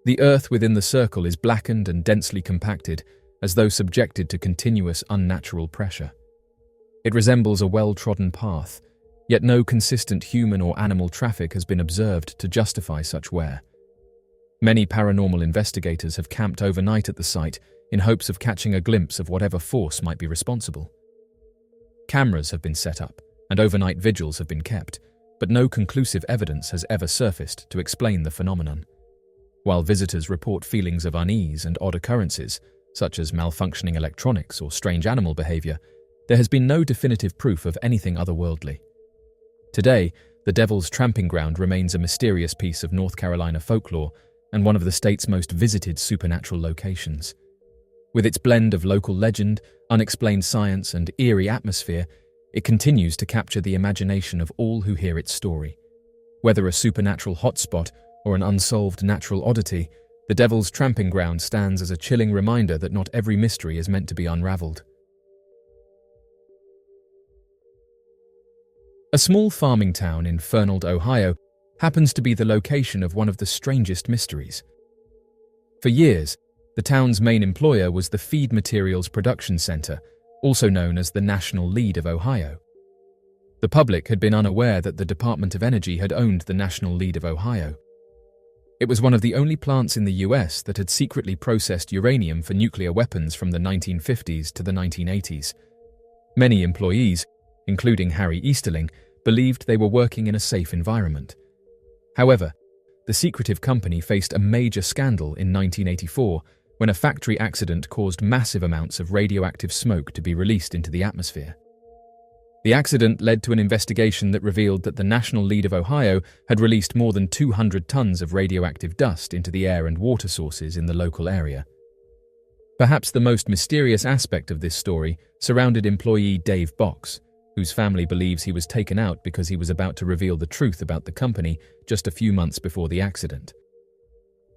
The earth within the circle is blackened and densely compacted, as though subjected to continuous unnatural pressure. It resembles a well-trodden path, yet no consistent human or animal traffic has been observed to justify such wear. Many paranormal investigators have camped overnight at the site in hopes of catching a glimpse of whatever force might be responsible. Cameras have been set up, and overnight vigils have been kept, but no conclusive evidence has ever surfaced to explain the phenomenon. While visitors report feelings of unease and odd occurrences, such as malfunctioning electronics or strange animal behavior, there has been no definitive proof of anything otherworldly. Today, the Devil's Tramping Ground remains a mysterious piece of North Carolina folklore and one of the state's most visited supernatural locations. With its blend of local legend, unexplained science, and eerie atmosphere, it continues to capture the imagination of all who hear its story. Whether a supernatural hotspot or an unsolved natural oddity, the Devil's Tramping Ground stands as a chilling reminder that not every mystery is meant to be unraveled. A small farming town in Fernald, Ohio, happens to be the location of one of the strangest mysteries. For years, the town's main employer was the Feed Materials Production Center, also known as the National Lead of Ohio. The public had been unaware that the Department of Energy had owned the National Lead of Ohio. It was one of the only plants in the US that had secretly processed uranium for nuclear weapons from the 1950s to the 1980s. Many employees, including Harry Easterling, believed they were working in a safe environment. However, the secretive company faced a major scandal in 1984 when a factory accident caused massive amounts of radioactive smoke to be released into the atmosphere. The accident led to an investigation that revealed that the National Lead of Ohio had released more than 200 tons of radioactive dust into the air and water sources in the local area. Perhaps the most mysterious aspect of this story surrounded employee Dave Box, whose family believes he was taken out because he was about to reveal the truth about the company just a few months before the accident.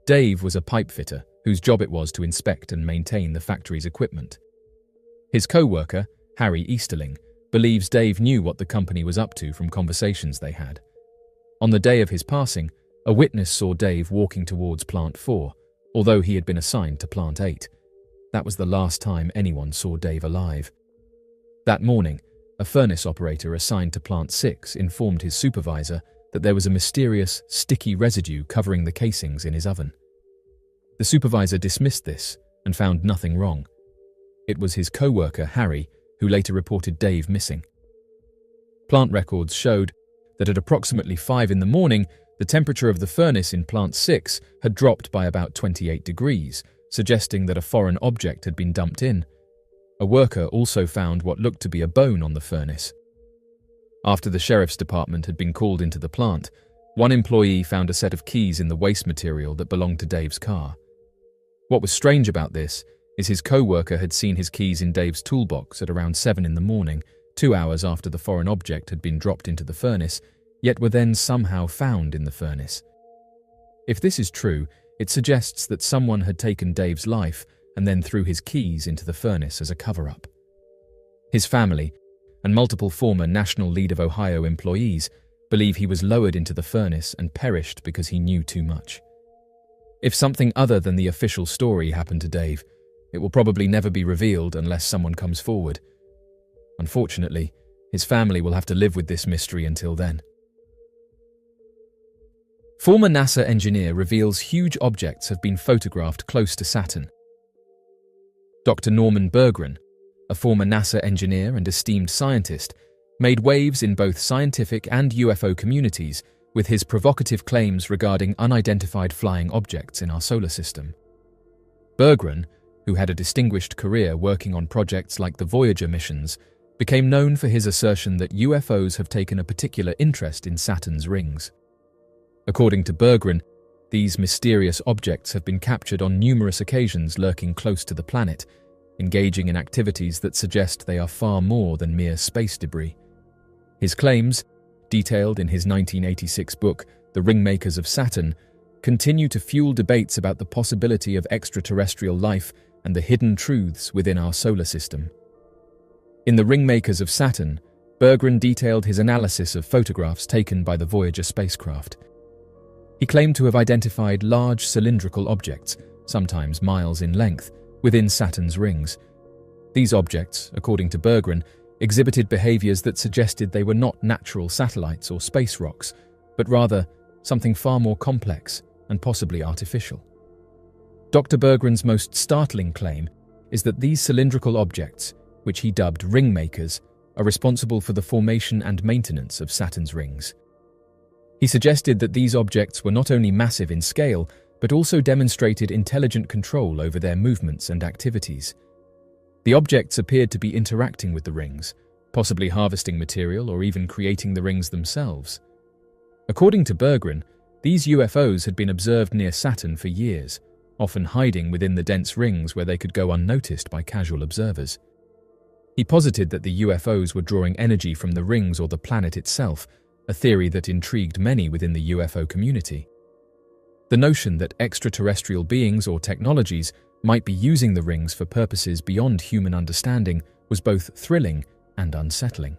Dave was a pipe fitter whose job it was to inspect and maintain the factory's equipment. His co-worker, Harry Easterling, believes Dave knew what the company was up to from conversations they had. On the day of his passing, a witness saw Dave walking towards Plant 4, although he had been assigned to Plant 8. That was the last time anyone saw Dave alive. That morning, a furnace operator assigned to Plant 6 informed his supervisor that there was a mysterious, sticky residue covering the casings in his oven. The supervisor dismissed this and found nothing wrong. It was his co-worker, Harry, who later reported Dave missing. Plant records showed that at approximately 5 in the morning, the temperature of the furnace in Plant 6 had dropped by about 28 degrees, suggesting that a foreign object had been dumped in. A worker also found what looked to be a bone on the furnace. After the sheriff's department had been called into the plant, one employee found a set of keys in the waste material that belonged to Dave's car. What was strange about this is his co-worker had seen his keys in Dave's toolbox at around 7 in the morning, 2 hours after the foreign object had been dropped into the furnace, yet were then somehow found in the furnace. If this is true, it suggests that someone had taken Dave's life and then threw his keys into the furnace as a cover-up. His family, and multiple former National Lead of Ohio employees, believe he was lowered into the furnace and perished because he knew too much. If something other than the official story happened to Dave, it will probably never be revealed unless someone comes forward. Unfortunately, his family will have to live with this mystery until then. Former NASA engineer reveals huge objects have been photographed close to Saturn. Dr. Norman Berggren, a former NASA engineer and esteemed scientist, made waves in both scientific and UFO communities with his provocative claims regarding unidentified flying objects in our solar system. Berggren, who had a distinguished career working on projects like the Voyager missions, became known for his assertion that UFOs have taken a particular interest in Saturn's rings. According to Berggren, these mysterious objects have been captured on numerous occasions lurking close to the planet, engaging in activities that suggest they are far more than mere space debris. His claims, detailed in his 1986 book, The Ringmakers of Saturn, continue to fuel debates about the possibility of extraterrestrial life and the hidden truths within our solar system. In The Ringmakers of Saturn, Berggren detailed his analysis of photographs taken by the Voyager spacecraft. He claimed to have identified large cylindrical objects, sometimes miles in length, within Saturn's rings. These objects, according to Berggren, exhibited behaviors that suggested they were not natural satellites or space rocks, but rather something far more complex and possibly artificial. Dr. Berggren's most startling claim is that these cylindrical objects, which he dubbed ringmakers, are responsible for the formation and maintenance of Saturn's rings. He suggested that these objects were not only massive in scale, but also demonstrated intelligent control over their movements and activities. The objects appeared to be interacting with the rings, possibly harvesting material or even creating the rings themselves. According to Berggren, these UFOs had been observed near Saturn for years, often hiding within the dense rings where they could go unnoticed by casual observers. He posited that the UFOs were drawing energy from the rings or the planet itself, a theory that intrigued many within the UFO community. The notion that extraterrestrial beings or technologies might be using the rings for purposes beyond human understanding was both thrilling and unsettling.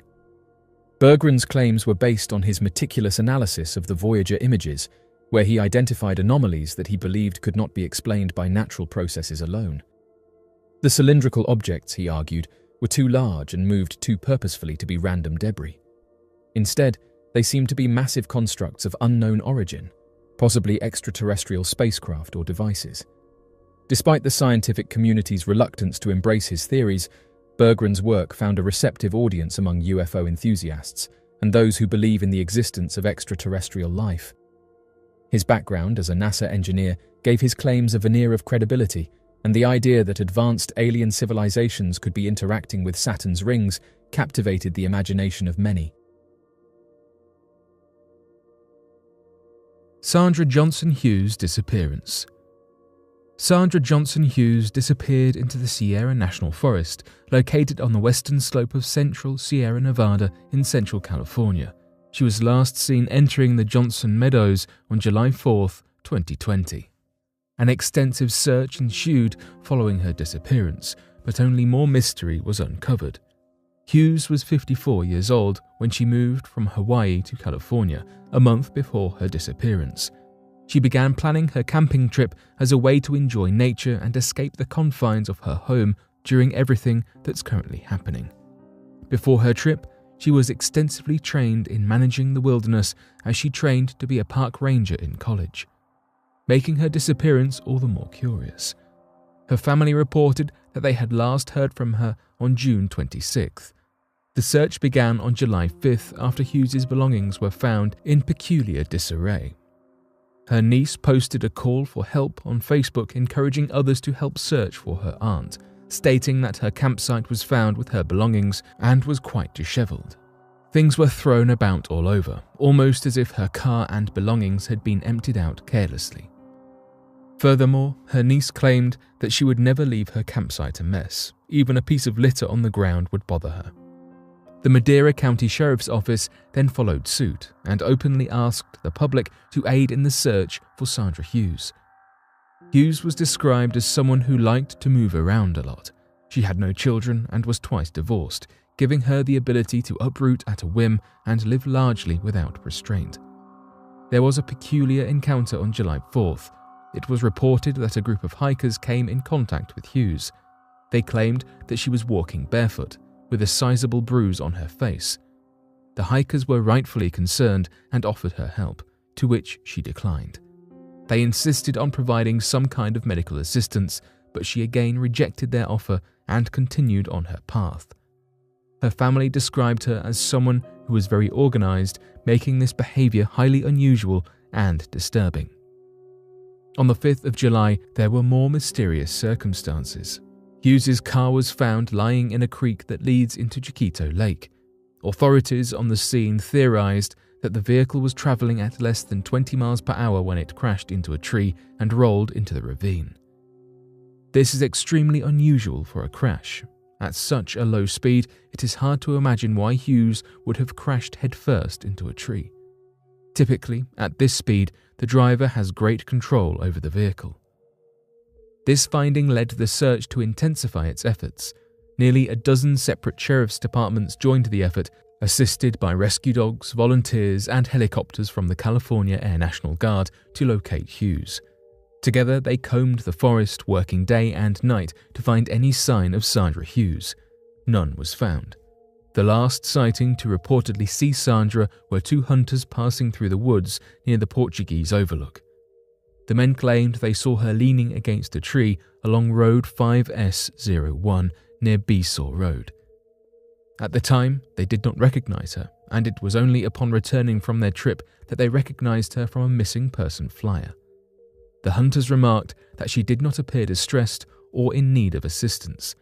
Berggren's claims were based on his meticulous analysis of the Voyager images, where he identified anomalies that he believed could not be explained by natural processes alone. The cylindrical objects, he argued, were too large and moved too purposefully to be random debris. Instead, they seemed to be massive constructs of unknown origin, possibly extraterrestrial spacecraft or devices. Despite the scientific community's reluctance to embrace his theories, Berggren's work found a receptive audience among UFO enthusiasts and those who believe in the existence of extraterrestrial life. His background as a NASA engineer gave his claims a veneer of credibility, and the idea that advanced alien civilizations could be interacting with Saturn's rings captivated the imagination of many. Sandra Hughes' disappearance. Sandra Johnson Hughes disappeared into the Sierra National Forest, located on the western slope of central Sierra Nevada in central California. She was last seen entering the Johnson Meadows on July 4, 2020. An extensive search ensued following her disappearance, but only more mystery was uncovered. Hughes was 54 years old when she moved from Hawaii to California a month before her disappearance. She began planning her camping trip as a way to enjoy nature and escape the confines of her home during everything that's currently happening. Before her trip, she was extensively trained in managing the wilderness as she trained to be a park ranger in college, making her disappearance all the more curious. Her family reported that they had last heard from her on June 26th. The search began on July 5th after Hughes's belongings were found in peculiar disarray. Her niece posted a call for help on Facebook, encouraging others to help search for her aunt, stating that her campsite was found with her belongings and was quite disheveled. Things were thrown about all over, almost as if her car and belongings had been emptied out carelessly. Furthermore, her niece claimed that she would never leave her campsite a mess. Even a piece of litter on the ground would bother her. The Madera County Sheriff's Office then followed suit and openly asked the public to aid in the search for Sandra Hughes. Hughes was described as someone who liked to move around a lot. She had no children and was twice divorced, giving her the ability to uproot at a whim and live largely without restraint. There was a peculiar encounter on July 4th. It was reported that a group of hikers came in contact with Hughes. They claimed that she was walking barefoot, with a sizable bruise on her face. The hikers were rightfully concerned and offered her help, to which she declined. They insisted on providing some kind of medical assistance, but she again rejected their offer and continued on her path. Her family described her as someone who was very organized, making this behavior highly unusual and disturbing. On the 5th of July, there were more mysterious circumstances. Hughes's car was found lying in a creek that leads into Chiquito Lake. Authorities on the scene theorized that the vehicle was traveling at less than 20 miles per hour when it crashed into a tree and rolled into the ravine. This is extremely unusual for a crash. At such a low speed, it is hard to imagine why Hughes would have crashed headfirst into a tree. Typically, at this speed, the driver has great control over the vehicle. This finding led the search to intensify its efforts. Nearly a dozen separate sheriff's departments joined the effort, assisted by rescue dogs, volunteers, and helicopters from the California Air National Guard to locate Hughes. Together, they combed the forest, working day and night to find any sign of Sandra Hughes. None was found. The last sighting to reportedly see Sandra were two hunters passing through the woods near the Portuguese Overlook. The men claimed they saw her leaning against a tree along Road 5S01 near Besaw Road. At the time, they did not recognize her, and it was only upon returning from their trip that they recognized her from a missing person flyer. The hunters remarked that she did not appear distressed or in need of assistance.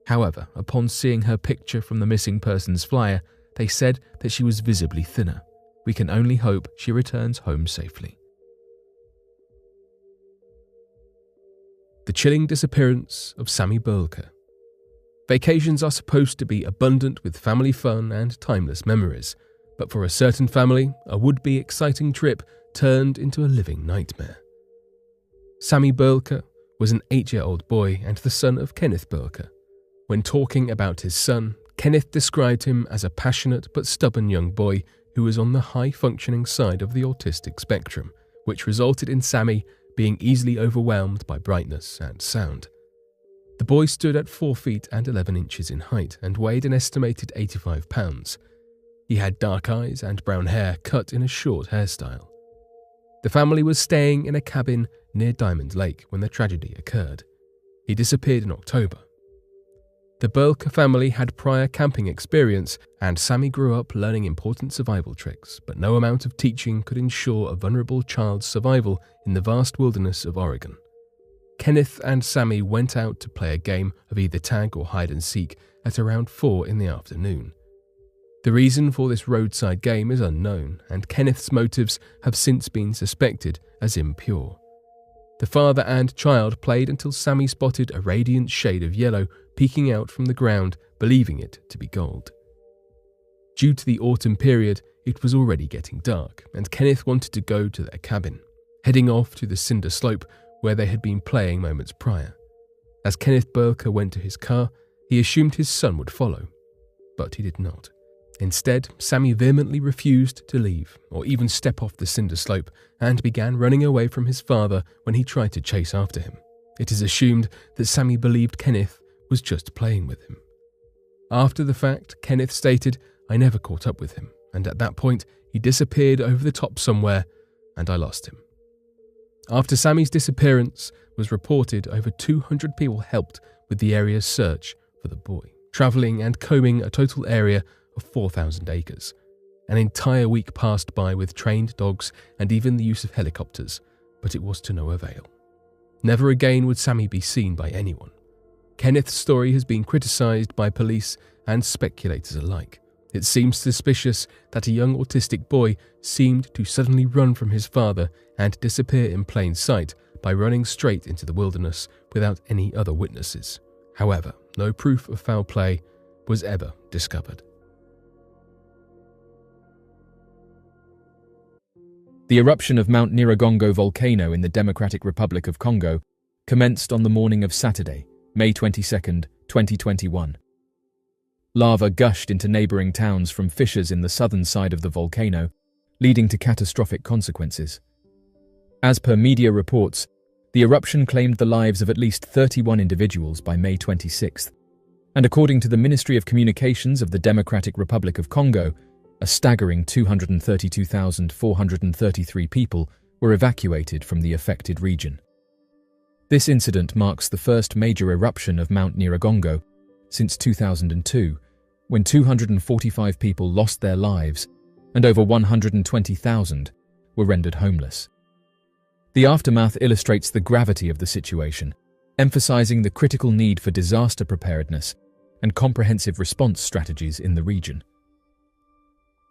However, upon seeing her picture from the missing person's flyer, they said that she was visibly thinner. We can only hope she returns home safely. The chilling disappearance of Sammy Burka. Vacations are supposed to be abundant with family fun and timeless memories, but for a certain family, a would-be exciting trip turned into a living nightmare. Sammy Burka was an 8-year-old boy and the son of Kenneth Burka. When talking about his son, Kenneth described him as a passionate but stubborn young boy who was on the high-functioning side of the autistic spectrum, which resulted in Sammy being easily overwhelmed by brightness and sound. The boy stood at 4 feet and 11 inches in height and weighed an estimated 85 pounds. He had dark eyes and brown hair cut in a short hairstyle. The family was staying in a cabin near Diamond Lake when the tragedy occurred. He disappeared in October. The Burka family had prior camping experience, and Sammy grew up learning important survival tricks, but no amount of teaching could ensure a vulnerable child's survival in the vast wilderness of Oregon. Kenneth and Sammy went out to play a game of either tag or hide and seek at around 4 in the afternoon. The reason for this roadside game is unknown, and Kenneth's motives have since been suspected as impure. The father and child played until Sammy spotted a radiant shade of yellow peeking out from the ground, believing it to be gold. Due to the autumn period, it was already getting dark, and Kenneth wanted to go to their cabin, heading off to the cinder slope where they had been playing moments prior. As Kenneth Burka went to his car, he assumed his son would follow, but he did not. Instead, Sammy vehemently refused to leave or even step off the cinder slope and began running away from his father when he tried to chase after him. It is assumed that Sammy believed Kenneth was just playing with him. After the fact, Kenneth stated, "I never caught up with him, and at that point, he disappeared over the top somewhere, and I lost him." After Sammy's disappearance was reported, over 200 people helped with the area's search for the boy, travelling and combing a total area of 4,000 acres. An entire week passed by with trained dogs and even the use of helicopters, but it was to no avail. Never again would Sammy be seen by anyone. Kenneth's story has been criticised by police and speculators alike. It seems suspicious that a young autistic boy seemed to suddenly run from his father and disappear in plain sight by running straight into the wilderness without any other witnesses. However, no proof of foul play was ever discovered. The eruption of Mount Nyiragongo volcano in the Democratic Republic of Congo commenced on the morning of Saturday, May 22, 2021. Lava gushed into neighbouring towns from fissures in the southern side of the volcano, leading to catastrophic consequences. As per media reports, the eruption claimed the lives of at least 31 individuals by May 26th, and according to the Ministry of Communications of the Democratic Republic of Congo, a staggering 232,433 people were evacuated from the affected region. This incident marks the first major eruption of Mount Nyiragongo since 2002, when 245 people lost their lives and over 120,000 were rendered homeless. The aftermath illustrates the gravity of the situation, emphasizing the critical need for disaster preparedness and comprehensive response strategies in the region.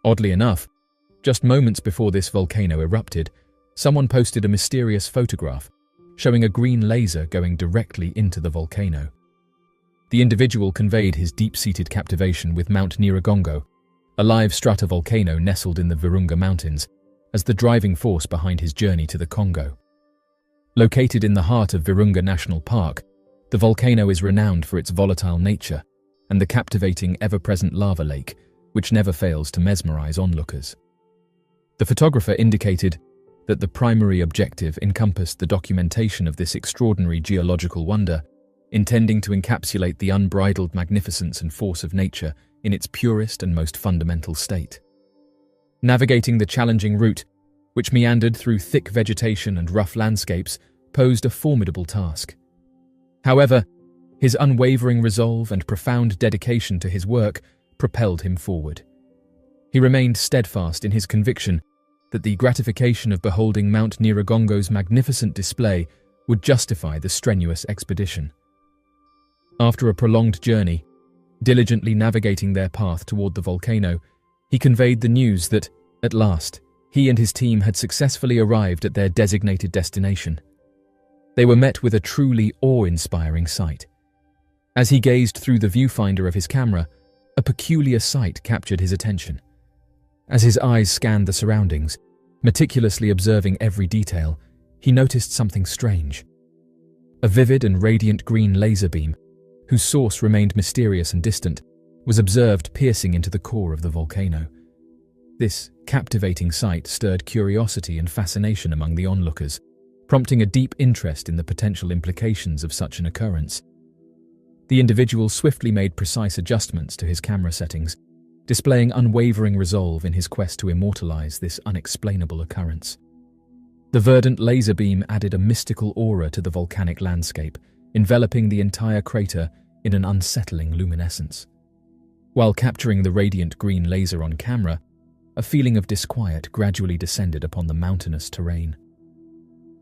Oddly enough, just moments before this volcano erupted, someone posted a mysterious photograph showing a green laser going directly into the volcano. The individual conveyed his deep-seated captivation with Mount Nyiragongo, a live stratovolcano nestled in the Virunga Mountains, as the driving force behind his journey to the Congo. Located in the heart of Virunga National Park, the volcano is renowned for its volatile nature and the captivating ever-present lava lake, which never fails to mesmerize onlookers. The photographer indicated that the primary objective encompassed the documentation of this extraordinary geological wonder, intending to encapsulate the unbridled magnificence and force of nature in its purest and most fundamental state. Navigating the challenging route, which meandered through thick vegetation and rough landscapes, posed a formidable task. However, his unwavering resolve and profound dedication to his work propelled him forward. He remained steadfast in his conviction that the gratification of beholding Mount Nyiragongo's magnificent display would justify the strenuous expedition. After a prolonged journey, diligently navigating their path toward the volcano, he conveyed the news that, at last, he and his team had successfully arrived at their designated destination. They were met with a truly awe-inspiring sight. As he gazed through the viewfinder of his camera, a peculiar sight captured his attention. As his eyes scanned the surroundings, meticulously observing every detail, he noticed something strange. A vivid and radiant green laser beam, whose source remained mysterious and distant, was observed piercing into the core of the volcano. This captivating sight stirred curiosity and fascination among the onlookers, prompting a deep interest in the potential implications of such an occurrence. The individual swiftly made precise adjustments to his camera settings, displaying unwavering resolve in his quest to immortalize this unexplainable occurrence. The verdant laser beam added a mystical aura to the volcanic landscape, enveloping the entire crater in an unsettling luminescence. While capturing the radiant green laser on camera, a feeling of disquiet gradually descended upon the mountainous terrain.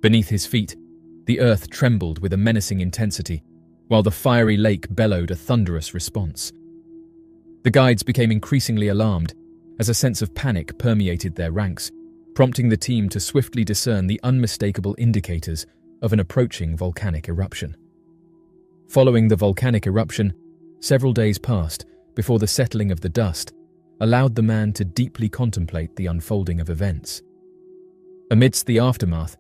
Beneath his feet, the earth trembled with a menacing intensity, while the fiery lake bellowed a thunderous response. The guides became increasingly alarmed as a sense of panic permeated their ranks, prompting the team to swiftly discern the unmistakable indicators of an approaching volcanic eruption. Following the volcanic eruption, several days passed before the settling of the dust allowed the man to deeply contemplate the unfolding of events. Amidst the aftermath,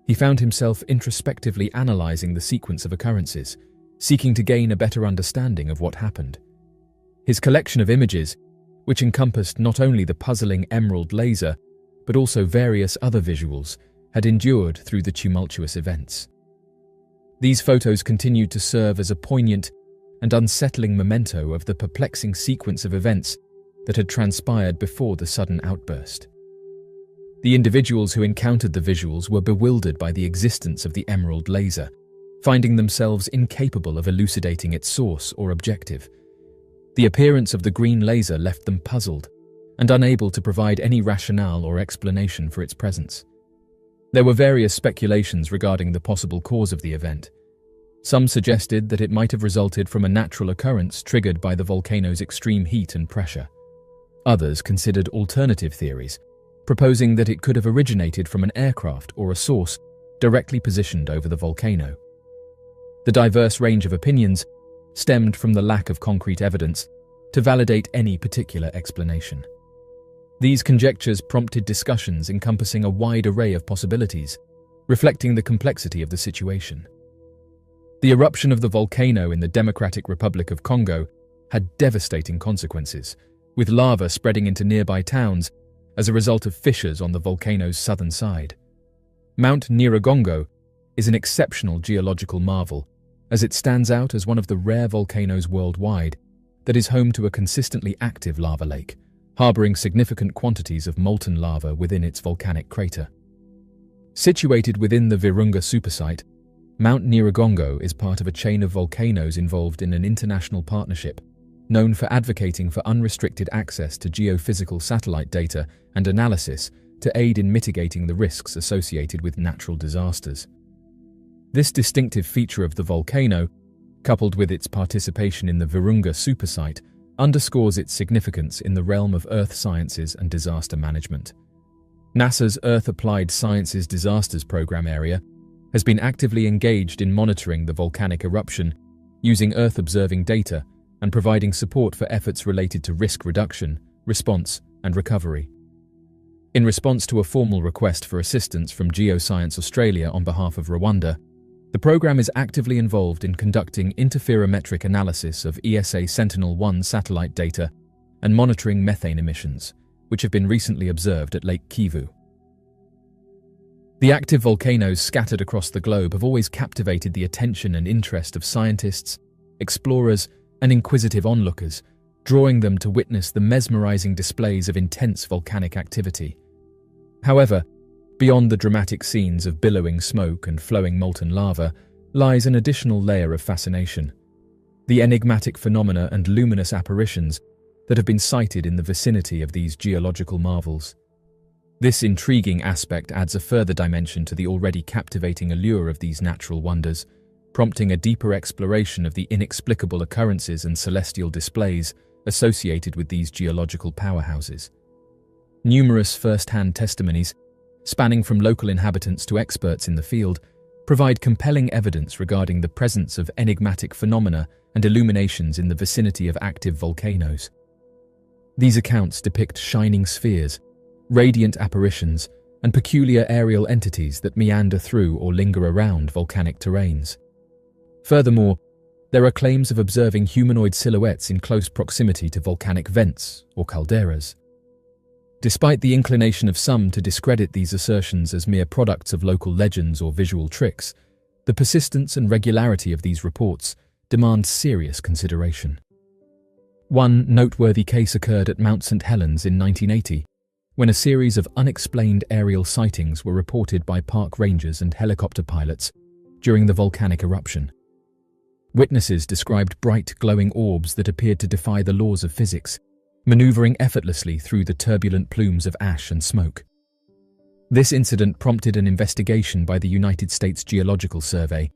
he found himself introspectively analyzing the sequence of occurrences, seeking to gain a better understanding of what happened. His collection of images, which encompassed not only the puzzling emerald laser, but also various other visuals, had endured through the tumultuous events. These photos continued to serve as a poignant and unsettling memento of the perplexing sequence of events that had transpired before the sudden outburst. The individuals who encountered the visuals were bewildered by the existence of the emerald laser, finding themselves incapable of elucidating its source or objective. The appearance of the green laser left them puzzled and unable to provide any rationale or explanation for its presence. There were various speculations regarding the possible cause of the event. Some suggested that it might have resulted from a natural occurrence triggered by the volcano's extreme heat and pressure. Others considered alternative theories, proposing that it could have originated from an aircraft or a source directly positioned over the volcano. The diverse range of opinions stemmed from the lack of concrete evidence to validate any particular explanation. These conjectures prompted discussions encompassing a wide array of possibilities, reflecting the complexity of the situation. The eruption of the volcano in the Democratic Republic of Congo had devastating consequences, with lava spreading into nearby towns as a result of fissures on the volcano's southern side. Mount Nyiragongo is an exceptional geological marvel, as it stands out as one of the rare volcanoes worldwide that is home to a consistently active lava lake, harboring significant quantities of molten lava within its volcanic crater. Situated within the Virunga supersite, Mount Nyiragongo is part of a chain of volcanoes involved in an international partnership known for advocating for unrestricted access to geophysical satellite data and analysis to aid in mitigating the risks associated with natural disasters. This distinctive feature of the volcano, coupled with its participation in the Virunga supersite, underscores its significance in the realm of earth sciences and disaster management. NASA's Earth Applied Sciences Disasters Program area has been actively engaged in monitoring the volcanic eruption, using Earth-observing data and providing support for efforts related to risk reduction, response, and recovery. In response to a formal request for assistance from Geoscience Australia on behalf of Rwanda, the program is actively involved in conducting interferometric analysis of ESA Sentinel-1 satellite data and monitoring methane emissions, which have been recently observed at Lake Kivu. The active volcanoes scattered across the globe have always captivated the attention and interest of scientists, explorers, and inquisitive onlookers, drawing them to witness the mesmerizing displays of intense volcanic activity. However, beyond the dramatic scenes of billowing smoke and flowing molten lava lies an additional layer of fascination: the enigmatic phenomena and luminous apparitions that have been sighted in the vicinity of these geological marvels. This intriguing aspect adds a further dimension to the already captivating allure of these natural wonders, prompting a deeper exploration of the inexplicable occurrences and celestial displays associated with these geological powerhouses. Numerous first-hand testimonies, spanning from local inhabitants to experts in the field, provide compelling evidence regarding the presence of enigmatic phenomena and illuminations in the vicinity of active volcanoes. These accounts depict shining spheres, radiant apparitions, and peculiar aerial entities that meander through or linger around volcanic terrains. Furthermore, there are claims of observing humanoid silhouettes in close proximity to volcanic vents or calderas. Despite the inclination of some to discredit these assertions as mere products of local legends or visual tricks, the persistence and regularity of these reports demand serious consideration. One noteworthy case occurred at Mount St. Helens in 1980, when a series of unexplained aerial sightings were reported by park rangers and helicopter pilots during the volcanic eruption. Witnesses described bright, glowing orbs that appeared to defy the laws of physics, maneuvering effortlessly through the turbulent plumes of ash and smoke. This incident prompted an investigation by the United States Geological Survey,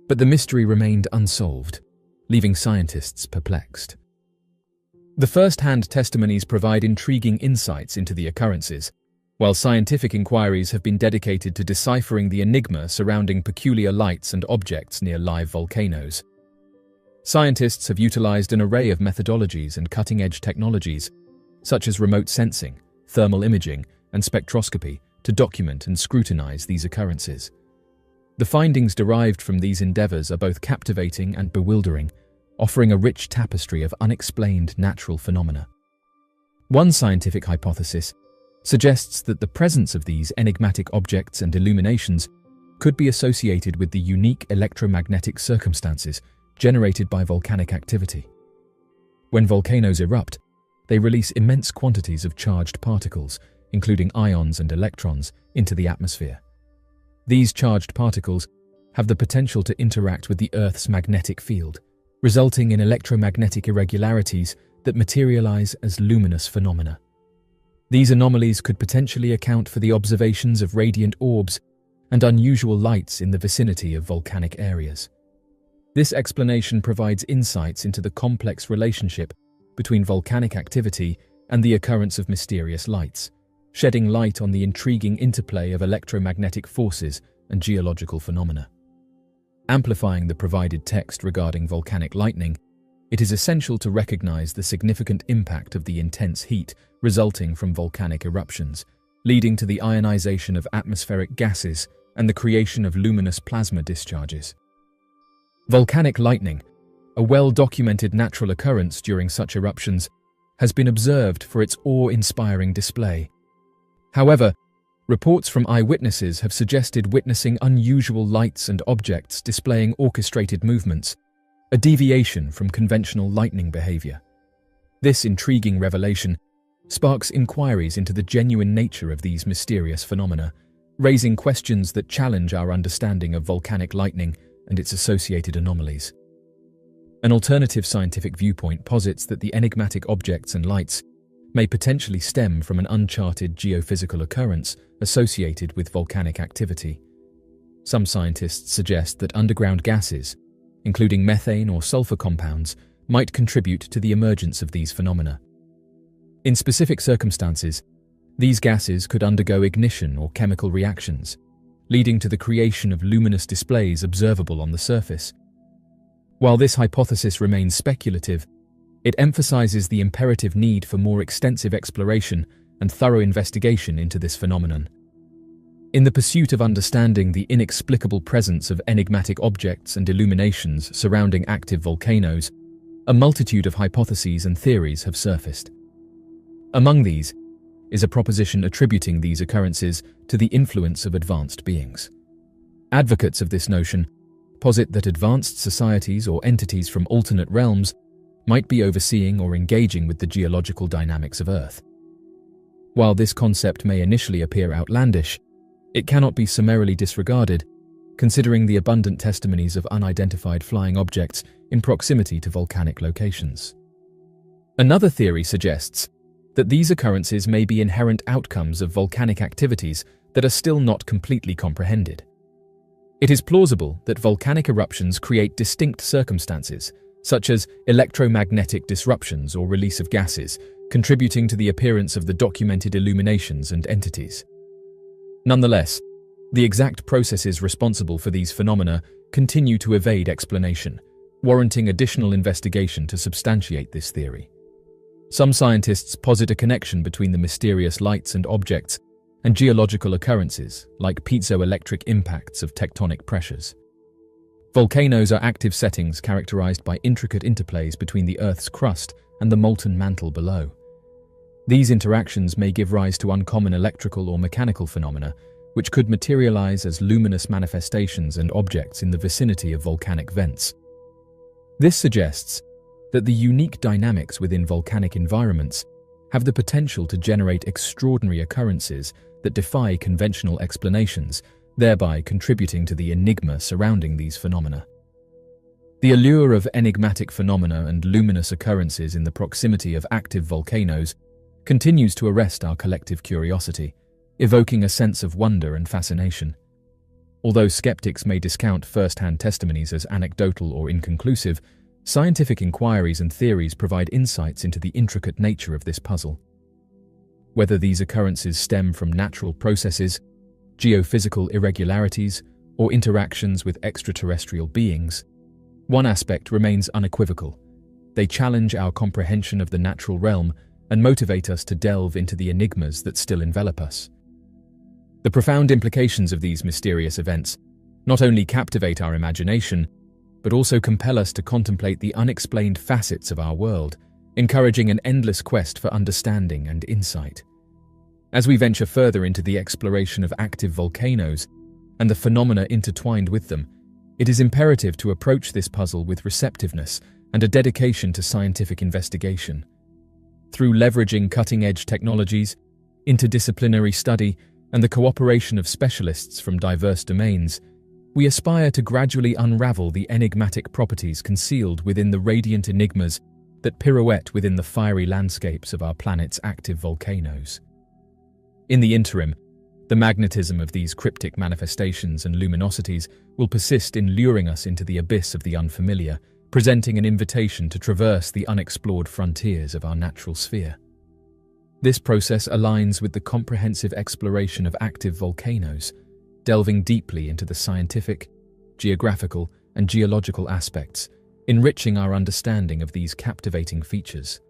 but the mystery remained unsolved, leaving scientists perplexed. The first-hand testimonies provide intriguing insights into the occurrences, while scientific inquiries have been dedicated to deciphering the enigma surrounding peculiar lights and objects near live volcanoes. Scientists have utilized an array of methodologies and cutting-edge technologies, such as remote sensing, thermal imaging, and spectroscopy, to document and scrutinize these occurrences. The findings derived from these endeavors are both captivating and bewildering, offering a rich tapestry of unexplained natural phenomena. One scientific hypothesis suggests that the presence of these enigmatic objects and illuminations could be associated with the unique electromagnetic circumstances generated by volcanic activity. When volcanoes erupt, they release immense quantities of charged particles, including ions and electrons, into the atmosphere. These charged particles have the potential to interact with the Earth's magnetic field, resulting in electromagnetic irregularities that materialize as luminous phenomena. These anomalies could potentially account for the observations of radiant orbs and unusual lights in the vicinity of volcanic areas. This explanation provides insights into the complex relationship between volcanic activity and the occurrence of mysterious lights, shedding light on the intriguing interplay of electromagnetic forces and geological phenomena. Amplifying the provided text regarding volcanic lightning, it is essential to recognize the significant impact of the intense heat resulting from volcanic eruptions, leading to the ionization of atmospheric gases and the creation of luminous plasma discharges. Volcanic lightning, a well-documented natural occurrence during such eruptions, has been observed for its awe-inspiring display. However, reports from eyewitnesses have suggested witnessing unusual lights and objects displaying orchestrated movements, a deviation from conventional lightning behavior. This intriguing revelation sparks inquiries into the genuine nature of these mysterious phenomena, raising questions that challenge our understanding of volcanic lightning and its associated anomalies. An alternative scientific viewpoint posits that the enigmatic objects and lights may potentially stem from an uncharted geophysical occurrence associated with volcanic activity. Some scientists suggest that underground gases, including methane or sulfur compounds, might contribute to the emergence of these phenomena. In specific circumstances, these gases could undergo ignition or chemical reactions, leading to the creation of luminous displays observable on the surface. While this hypothesis remains speculative, it emphasizes the imperative need for more extensive exploration and thorough investigation into this phenomenon. In the pursuit of understanding the inexplicable presence of enigmatic objects and illuminations surrounding active volcanoes, a multitude of hypotheses and theories have surfaced. Among these is a proposition attributing these occurrences to the influence of advanced beings. Advocates of this notion posit that advanced societies or entities from alternate realms might be overseeing or engaging with the geological dynamics of Earth. While this concept may initially appear outlandish, it cannot be summarily disregarded, considering the abundant testimonies of unidentified flying objects in proximity to volcanic locations. Another theory suggests that these occurrences may be inherent outcomes of volcanic activities that are still not completely comprehended. It is plausible that volcanic eruptions create distinct circumstances, such as electromagnetic disruptions or release of gases, contributing to the appearance of the documented illuminations and entities. Nonetheless, the exact processes responsible for these phenomena continue to evade explanation, warranting additional investigation to substantiate this theory. Some scientists posit a connection between the mysterious lights and objects and geological occurrences, like piezoelectric impacts of tectonic pressures. Volcanoes are active settings characterized by intricate interplays between the Earth's crust and the molten mantle below. These interactions may give rise to uncommon electrical or mechanical phenomena, which could materialize as luminous manifestations and objects in the vicinity of volcanic vents. This suggests that the unique dynamics within volcanic environments have the potential to generate extraordinary occurrences that defy conventional explanations, thereby contributing to the enigma surrounding these phenomena. The allure of enigmatic phenomena and luminous occurrences in the proximity of active volcanoes continues to arrest our collective curiosity, evoking a sense of wonder and fascination. Although skeptics may discount first-hand testimonies as anecdotal or inconclusive, scientific inquiries and theories provide insights into the intricate nature of this puzzle. Whether these occurrences stem from natural processes, geophysical irregularities, or interactions with extraterrestrial beings, one aspect remains unequivocal. They challenge our comprehension of the natural realm and motivate us to delve into the enigmas that still envelop us. The profound implications of these mysterious events not only captivate our imagination, but also compel us to contemplate the unexplained facets of our world, encouraging an endless quest for understanding and insight. As we venture further into the exploration of active volcanoes and the phenomena intertwined with them, it is imperative to approach this puzzle with receptiveness and a dedication to scientific investigation. Through leveraging cutting-edge technologies, interdisciplinary study, and the cooperation of specialists from diverse domains, we aspire to gradually unravel the enigmatic properties concealed within the radiant enigmas that pirouette within the fiery landscapes of our planet's active volcanoes. In the interim, the magnetism of these cryptic manifestations and luminosities will persist in luring us into the abyss of the unfamiliar, presenting an invitation to traverse the unexplored frontiers of our natural sphere. This process aligns with the comprehensive exploration of active volcanoes, delving deeply into the scientific, geographical, and geological aspects, enriching our understanding of these captivating features.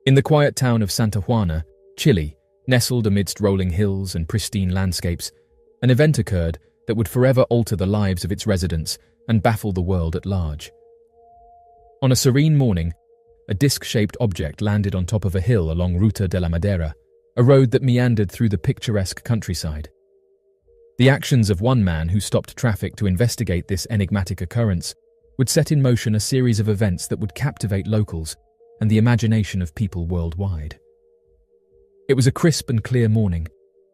In the quiet town of Santa Juana, Chile, nestled amidst rolling hills and pristine landscapes, an event occurred that would forever alter the lives of its residents and baffle the world at large. On a serene morning, a disc-shaped object landed on top of a hill along Ruta de la Madera, a road that meandered through the picturesque countryside. The actions of one man who stopped traffic to investigate this enigmatic occurrence would set in motion a series of events that would captivate locals and the imagination of people worldwide. It was a crisp and clear morning,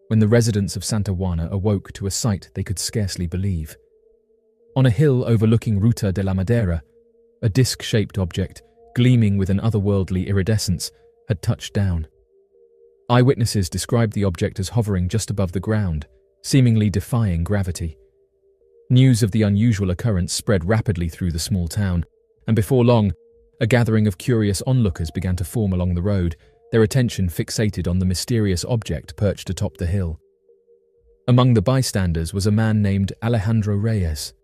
when the residents of Santa Juana awoke to a sight they could scarcely believe. On a hill overlooking Ruta de la Madera, a disc-shaped object, gleaming with an otherworldly iridescence, had touched down. Eyewitnesses described the object as hovering just above the ground, seemingly defying gravity. News of the unusual occurrence spread rapidly through the small town, and before long, a gathering of curious onlookers began to form along the road, their attention fixated on the mysterious object perched atop the hill. Among the bystanders was a man named Alejandro Reyes.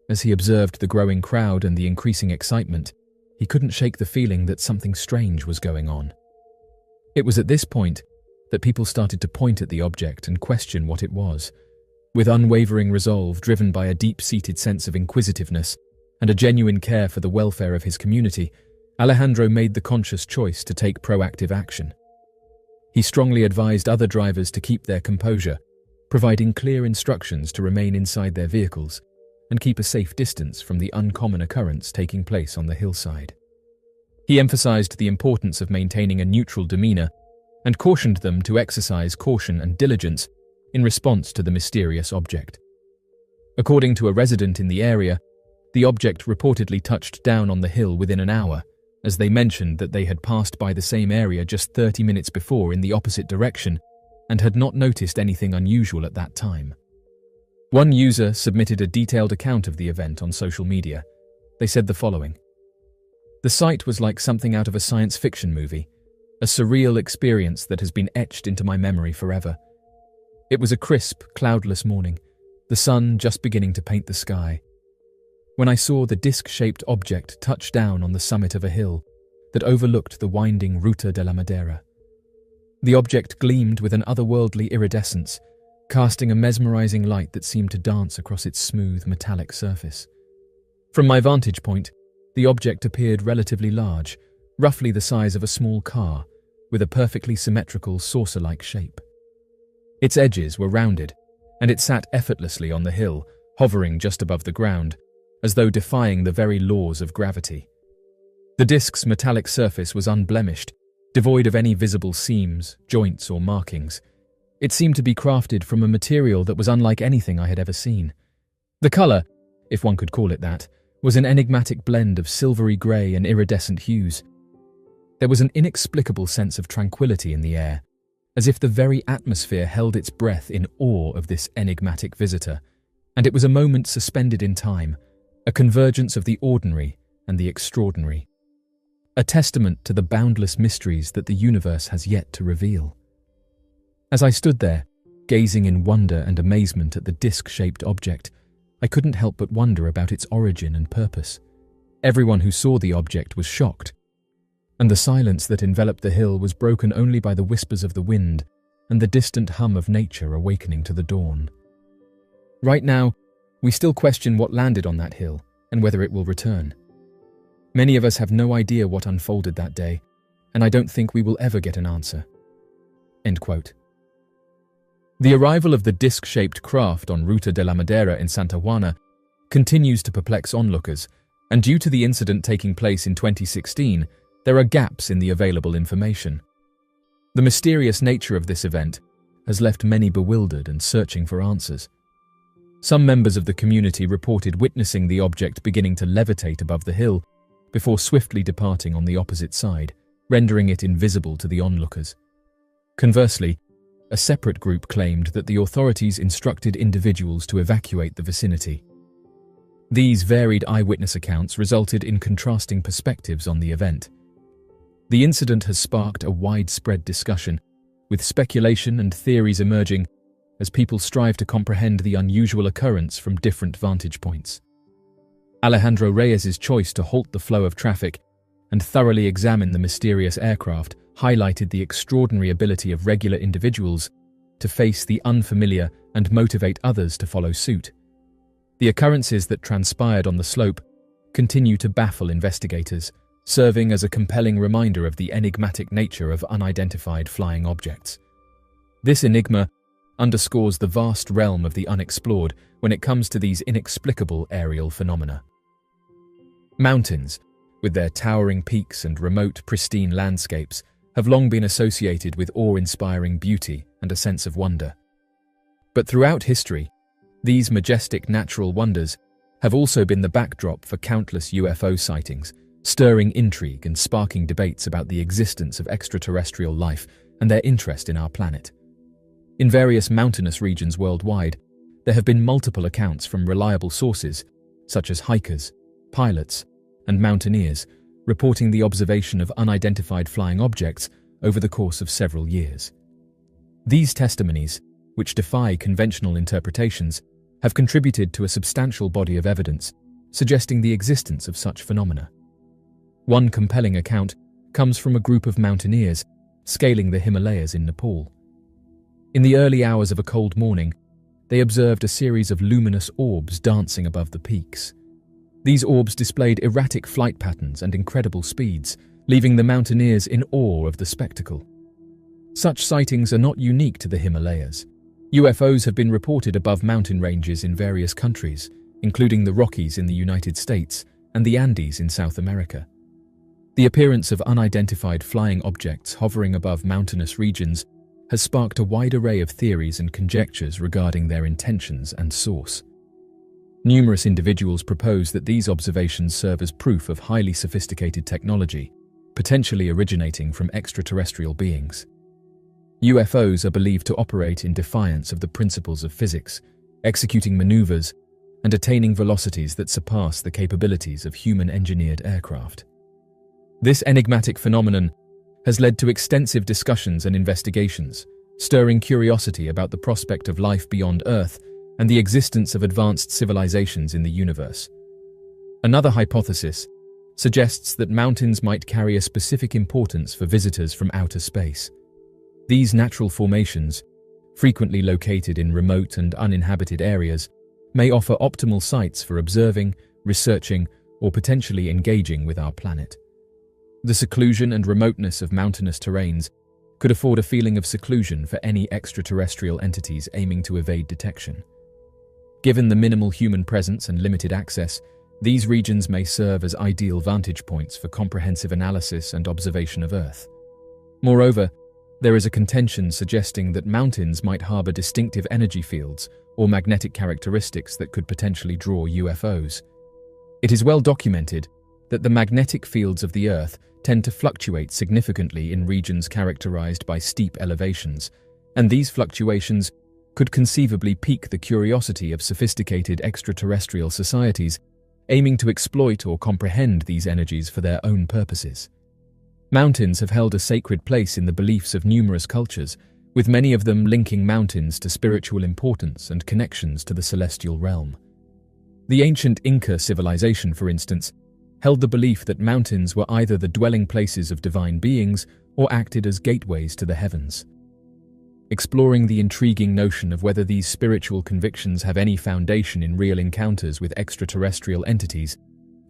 As he observed the growing crowd and the increasing excitement, he couldn't shake the feeling that something strange was going on. It was at this point that people started to point at the object and question what it was. With unwavering resolve driven by a deep-seated sense of inquisitiveness and a genuine care for the welfare of his community, Alejandro made the conscious choice to take proactive action. He strongly advised other drivers to keep their composure, providing clear instructions to remain inside their vehicles and keep a safe distance from the uncommon occurrence taking place on the hillside. He emphasized the importance of maintaining a neutral demeanor and cautioned them to exercise caution and diligence in response to the mysterious object. According to a resident in the area, the object reportedly touched down on the hill within an hour, as they mentioned that they had passed by the same area just 30 minutes before in the opposite direction and had not noticed anything unusual at that time. One user submitted a detailed account of the event on social media. They said the following: "The sight was like something out of a science fiction movie, a surreal experience that has been etched into my memory forever. It was a crisp, cloudless morning, the sun just beginning to paint the sky, when I saw the disc-shaped object touch down on the summit of a hill that overlooked the winding Ruta de la Madera. The object gleamed with an otherworldly iridescence, casting a mesmerizing light that seemed to dance across its smooth, metallic surface. From my vantage point, the object appeared relatively large, roughly the size of a small car, with a perfectly symmetrical saucer-like shape. Its edges were rounded, and it sat effortlessly on the hill, hovering just above the ground, as though defying the very laws of gravity. The disc's metallic surface was unblemished, devoid of any visible seams, joints, or markings. It seemed to be crafted from a material that was unlike anything I had ever seen. The color, if one could call it that, was an enigmatic blend of silvery grey and iridescent hues. There was an inexplicable sense of tranquility in the air, as if the very atmosphere held its breath in awe of this enigmatic visitor, and it was a moment suspended in time, a convergence of the ordinary and the extraordinary. a testament to the boundless mysteries that the universe has yet to reveal. As I stood there, gazing in wonder and amazement at the disc-shaped object, I couldn't help but wonder about its origin and purpose. Everyone who saw the object was shocked, and the silence that enveloped the hill was broken only by the whispers of the wind and the distant hum of nature awakening to the dawn. Right now, we still question what landed on that hill and whether it will return. Many of us have no idea what unfolded that day, and I don't think we will ever get an answer." End quote. The arrival of the disc-shaped craft on Ruta de la Madeira in Santa Juana continues to perplex onlookers, and due to the incident taking place in 2016, there are gaps in the available information. The mysterious nature of this event has left many bewildered and searching for answers. Some members of the community reported witnessing the object beginning to levitate above the hill before swiftly departing on the opposite side, rendering it invisible to the onlookers. Conversely, a separate group claimed that the authorities instructed individuals to evacuate the vicinity. These varied eyewitness accounts resulted in contrasting perspectives on the event. The incident has sparked a widespread discussion, with speculation and theories emerging as people strive to comprehend the unusual occurrence from different vantage points. Alejandro Reyes's choice to halt the flow of traffic and thoroughly examine the mysterious aircraft highlighted the extraordinary ability of regular individuals to face the unfamiliar and motivate others to follow suit. The occurrences that transpired on the slope continue to baffle investigators, serving as a compelling reminder of the enigmatic nature of unidentified flying objects. This enigma underscores the vast realm of the unexplored when it comes to these inexplicable aerial phenomena. Mountains, with their towering peaks and remote, pristine landscapes, have long been associated with awe-inspiring beauty and a sense of wonder. But throughout history, these majestic natural wonders have also been the backdrop for countless UFO sightings, stirring intrigue and sparking debates about the existence of extraterrestrial life and their interest in our planet. In various mountainous regions worldwide, there have been multiple accounts from reliable sources, such as hikers, pilots, and mountaineers, reporting the observation of unidentified flying objects over the course of several years. These testimonies, which defy conventional interpretations, have contributed to a substantial body of evidence suggesting the existence of such phenomena. One compelling account comes from a group of mountaineers scaling the Himalayas in Nepal. In the early hours of a cold morning, they observed a series of luminous orbs dancing above the peaks. These orbs displayed erratic flight patterns and incredible speeds, leaving the mountaineers in awe of the spectacle. Such sightings are not unique to the Himalayas. UFOs have been reported above mountain ranges in various countries, including the Rockies in the United States and the Andes in South America. The appearance of unidentified flying objects hovering above mountainous regions has sparked a wide array of theories and conjectures regarding their intentions and source. Numerous individuals propose that these observations serve as proof of highly sophisticated technology, potentially originating from extraterrestrial beings. UFOs are believed to operate in defiance of the principles of physics, executing maneuvers and attaining velocities that surpass the capabilities of human-engineered aircraft. This enigmatic phenomenon has led to extensive discussions and investigations, stirring curiosity about the prospect of life beyond Earth and the existence of advanced civilizations in the universe. Another hypothesis suggests that mountains might carry a specific importance for visitors from outer space. These natural formations, frequently located in remote and uninhabited areas, may offer optimal sites for observing, researching, or potentially engaging with our planet. The seclusion and remoteness of mountainous terrains could afford a feeling of seclusion for any extraterrestrial entities aiming to evade detection. Given the minimal human presence and limited access, these regions may serve as ideal vantage points for comprehensive analysis and observation of Earth. Moreover, there is a contention suggesting that mountains might harbor distinctive energy fields or magnetic characteristics that could potentially draw UFOs. It is well documented that the magnetic fields of the Earth tend to fluctuate significantly in regions characterized by steep elevations, and these fluctuations could conceivably pique the curiosity of sophisticated extraterrestrial societies aiming to exploit or comprehend these energies for their own purposes. Mountains have held a sacred place in the beliefs of numerous cultures, with many of them linking mountains to spiritual importance and connections to the celestial realm. The ancient Inca civilization, for instance, held the belief that mountains were either the dwelling places of divine beings or acted as gateways to the heavens. Exploring the intriguing notion of whether these spiritual convictions have any foundation in real encounters with extraterrestrial entities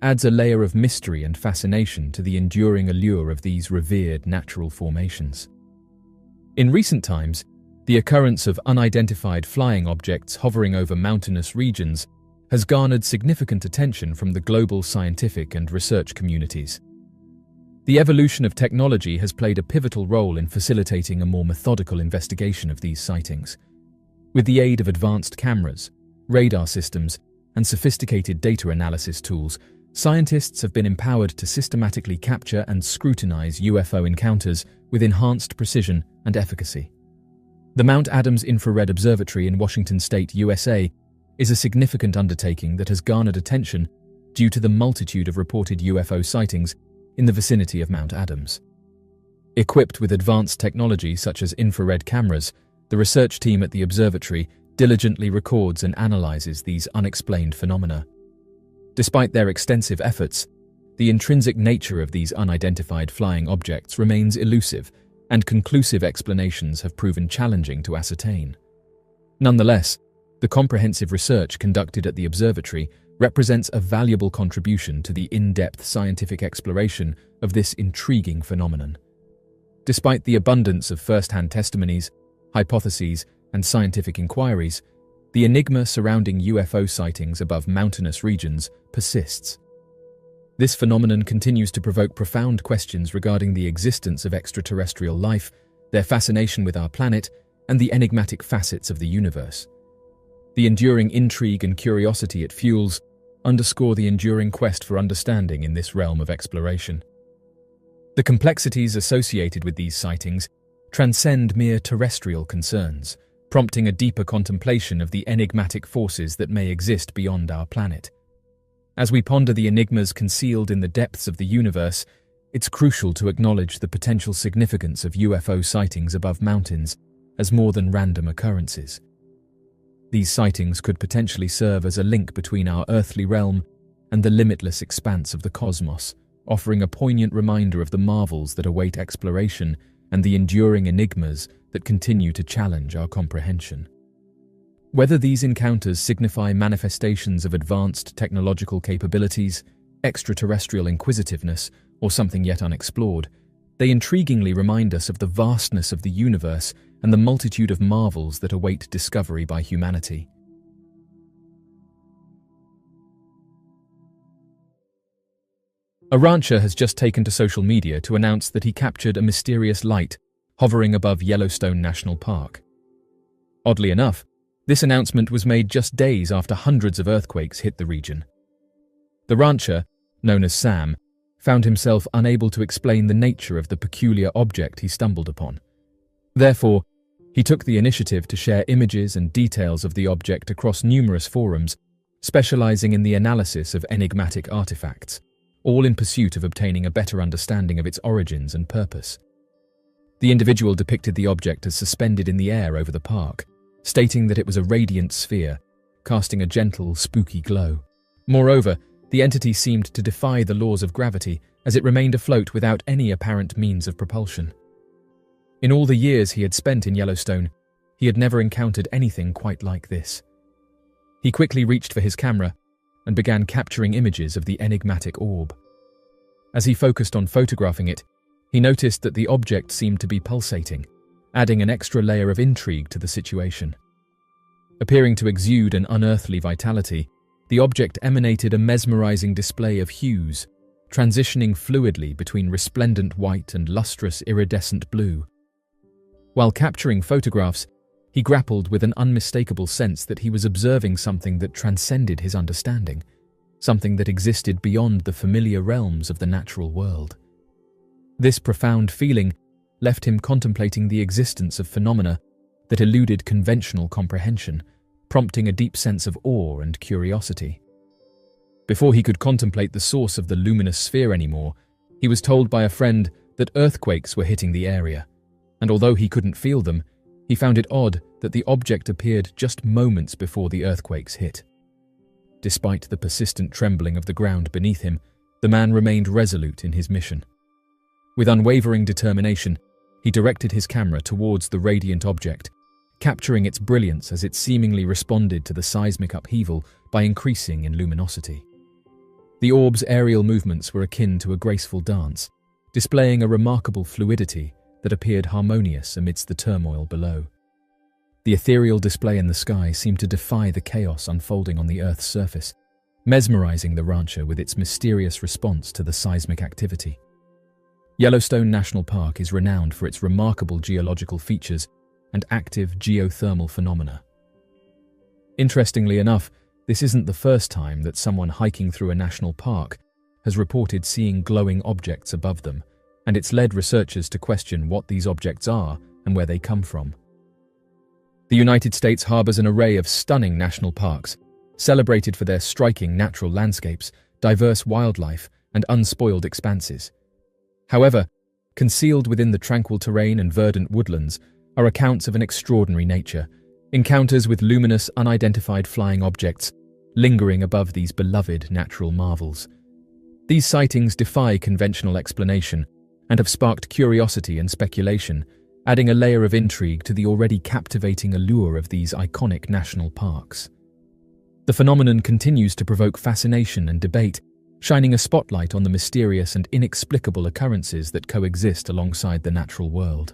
adds a layer of mystery and fascination to the enduring allure of these revered natural formations. In recent times, the occurrence of unidentified flying objects hovering over mountainous regions has garnered significant attention from the global scientific and research communities. The evolution of technology has played a pivotal role in facilitating a more methodical investigation of these sightings. With the aid of advanced cameras, radar systems, and sophisticated data analysis tools, scientists have been empowered to systematically capture and scrutinize UFO encounters with enhanced precision and efficacy. The Mount Adams Infrared Observatory in Washington State, USA, is a significant undertaking that has garnered attention due to the multitude of reported UFO sightings in the vicinity of Mount Adams. Equipped with advanced technology such as infrared cameras, the research team at the observatory diligently records and analyzes these unexplained phenomena. Despite their extensive efforts, the intrinsic nature of these unidentified flying objects remains elusive, and conclusive explanations have proven challenging to ascertain. Nonetheless, the comprehensive research conducted at the observatory represents a valuable contribution to the in-depth scientific exploration of this intriguing phenomenon. Despite the abundance of first-hand testimonies, hypotheses, and scientific inquiries, the enigma surrounding UFO sightings above mountainous regions persists. This phenomenon continues to provoke profound questions regarding the existence of extraterrestrial life, their fascination with our planet, and the enigmatic facets of the universe. The enduring intrigue and curiosity it fuels underscore the enduring quest for understanding in this realm of exploration. The complexities associated with these sightings transcend mere terrestrial concerns, prompting a deeper contemplation of the enigmatic forces that may exist beyond our planet. As we ponder the enigmas concealed in the depths of the universe, it's crucial to acknowledge the potential significance of UFO sightings above mountains as more than random occurrences. These sightings could potentially serve as a link between our earthly realm and the limitless expanse of the cosmos, offering a poignant reminder of the marvels that await exploration and the enduring enigmas that continue to challenge our comprehension. Whether these encounters signify manifestations of advanced technological capabilities, extraterrestrial inquisitiveness, or something yet unexplored, they intriguingly remind us of the vastness of the universe and the multitude of marvels that await discovery by humanity. A rancher has just taken to social media to announce that he captured a mysterious light hovering above Yellowstone National Park. Oddly enough, this announcement was made just days after hundreds of earthquakes hit the region. The rancher, known as Sam, found himself unable to explain the nature of the peculiar object he stumbled upon. Therefore, he took the initiative to share images and details of the object across numerous forums, specializing in the analysis of enigmatic artifacts, all in pursuit of obtaining a better understanding of its origins and purpose. The individual depicted the object as suspended in the air over the park, stating that it was a radiant sphere, casting a gentle, spooky glow. Moreover, the entity seemed to defy the laws of gravity as it remained afloat without any apparent means of propulsion. In all the years he had spent in Yellowstone, he had never encountered anything quite like this. He quickly reached for his camera and began capturing images of the enigmatic orb. As he focused on photographing it, he noticed that the object seemed to be pulsating, adding an extra layer of intrigue to the situation. Appearing to exude an unearthly vitality, the object emanated a mesmerizing display of hues, transitioning fluidly between resplendent white and lustrous iridescent blue. While capturing photographs, he grappled with an unmistakable sense that he was observing something that transcended his understanding, something that existed beyond the familiar realms of the natural world. This profound feeling left him contemplating the existence of phenomena that eluded conventional comprehension, prompting a deep sense of awe and curiosity. Before he could contemplate the source of the luminous sphere anymore, he was told by a friend that earthquakes were hitting the area, and although he couldn't feel them, he found it odd that the object appeared just moments before the earthquakes hit. Despite the persistent trembling of the ground beneath him, the man remained resolute in his mission. With unwavering determination, he directed his camera towards the radiant object, capturing its brilliance as it seemingly responded to the seismic upheaval by increasing in luminosity. The orb's aerial movements were akin to a graceful dance, displaying a remarkable fluidity that appeared harmonious amidst the turmoil below. The ethereal display in the sky seemed to defy the chaos unfolding on the Earth's surface, mesmerizing the rancher with its mysterious response to the seismic activity. Yellowstone National Park is renowned for its remarkable geological features and active geothermal phenomena. Interestingly enough, this isn't the first time that someone hiking through a national park has reported seeing glowing objects above them, and it's led researchers to question what these objects are and where they come from. The United States harbors an array of stunning national parks, celebrated for their striking natural landscapes, diverse wildlife, and unspoiled expanses. However, concealed within the tranquil terrain and verdant woodlands are accounts of an extraordinary nature, encounters with luminous, unidentified flying objects lingering above these beloved natural marvels. These sightings defy conventional explanation and have sparked curiosity and speculation, adding a layer of intrigue to the already captivating allure of these iconic national parks. The phenomenon continues to provoke fascination and debate, shining a spotlight on the mysterious and inexplicable occurrences that coexist alongside the natural world.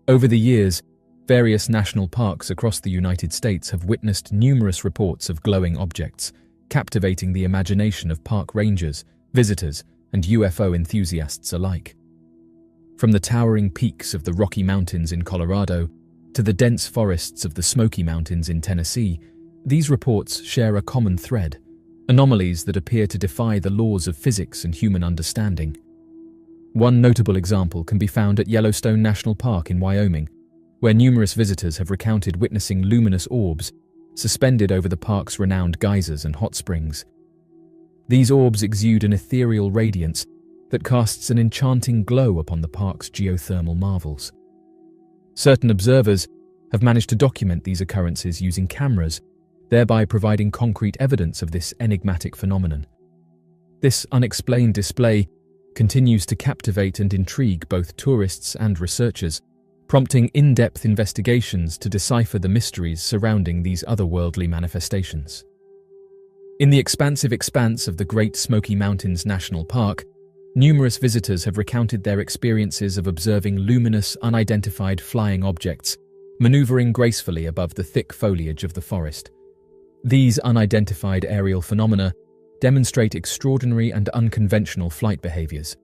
Over the years, various national parks across the United States have witnessed numerous reports of glowing objects, captivating the imagination of park rangers, visitors, and UFO enthusiasts alike. From the towering peaks of the Rocky Mountains in Colorado to the dense forests of the Smoky Mountains in Tennessee, these reports share a common thread: anomalies that appear to defy the laws of physics and human understanding. One notable example can be found at Yellowstone National Park in Wyoming, where numerous visitors have recounted witnessing luminous orbs suspended over the park's renowned geysers and hot springs. These orbs exude an ethereal radiance that casts an enchanting glow upon the park's geothermal marvels. Certain observers have managed to document these occurrences using cameras, thereby providing concrete evidence of this enigmatic phenomenon. This unexplained display continues to captivate and intrigue both tourists and researchers, prompting in-depth investigations to decipher the mysteries surrounding these otherworldly manifestations. In the expansive expanse of the Great Smoky Mountains National Park, numerous visitors have recounted their experiences of observing luminous, unidentified flying objects maneuvering gracefully above the thick foliage of the forest. These unidentified aerial phenomena demonstrate extraordinary and unconventional flight behaviors,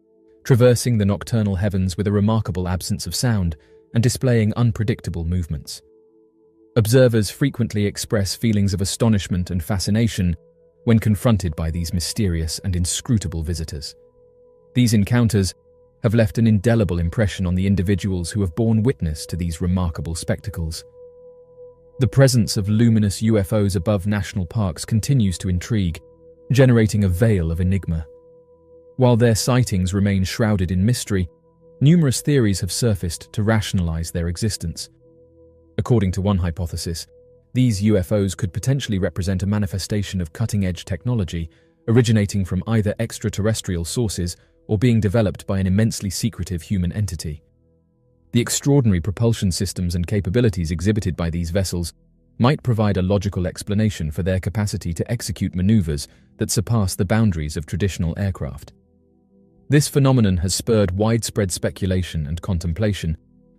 traversing the nocturnal heavens with a remarkable absence of sound and displaying unpredictable movements. Observers frequently express feelings of astonishment and fascination when confronted by these mysterious and inscrutable visitors. These encounters have left an indelible impression on the individuals who have borne witness to these remarkable spectacles. The presence of luminous UFOs above national parks continues to intrigue, generating a veil of enigma. While their sightings remain shrouded in mystery, numerous theories have surfaced to rationalize their existence. According to one hypothesis, these UFOs could potentially represent a manifestation of cutting-edge technology originating from either extraterrestrial sources or being developed by an immensely secretive human entity. The extraordinary propulsion systems and capabilities exhibited by these vessels might provide a logical explanation for their capacity to execute maneuvers that surpass the boundaries of traditional aircraft. This phenomenon has spurred widespread speculation and contemplation,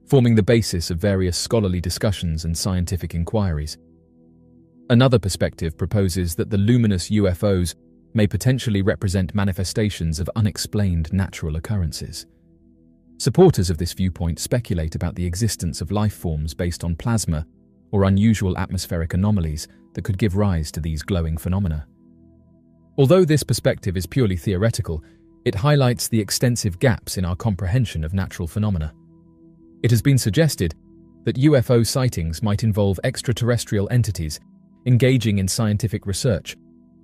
forming the basis of various scholarly discussions and scientific inquiries. Another perspective proposes that the luminous UFOs may potentially represent manifestations of unexplained natural occurrences. Supporters of this viewpoint speculate about the existence of life forms based on plasma or unusual atmospheric anomalies that could give rise to these glowing phenomena. Although this perspective is purely theoretical, it highlights the extensive gaps in our comprehension of natural phenomena. It has been suggested that UFO sightings might involve extraterrestrial entities engaging in scientific research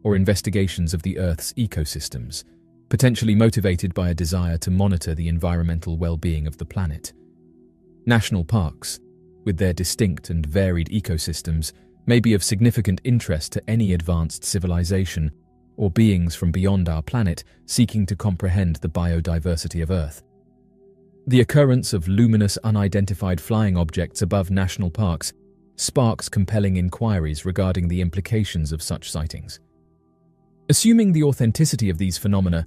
or investigations of the Earth's ecosystems, potentially motivated by a desire to monitor the environmental well-being of the planet. National parks, with their distinct and varied ecosystems, may be of significant interest to any advanced civilization or beings from beyond our planet seeking to comprehend the biodiversity of Earth. The occurrence of luminous unidentified flying objects above national parks sparks compelling inquiries regarding the implications of such sightings. Assuming the authenticity of these phenomena,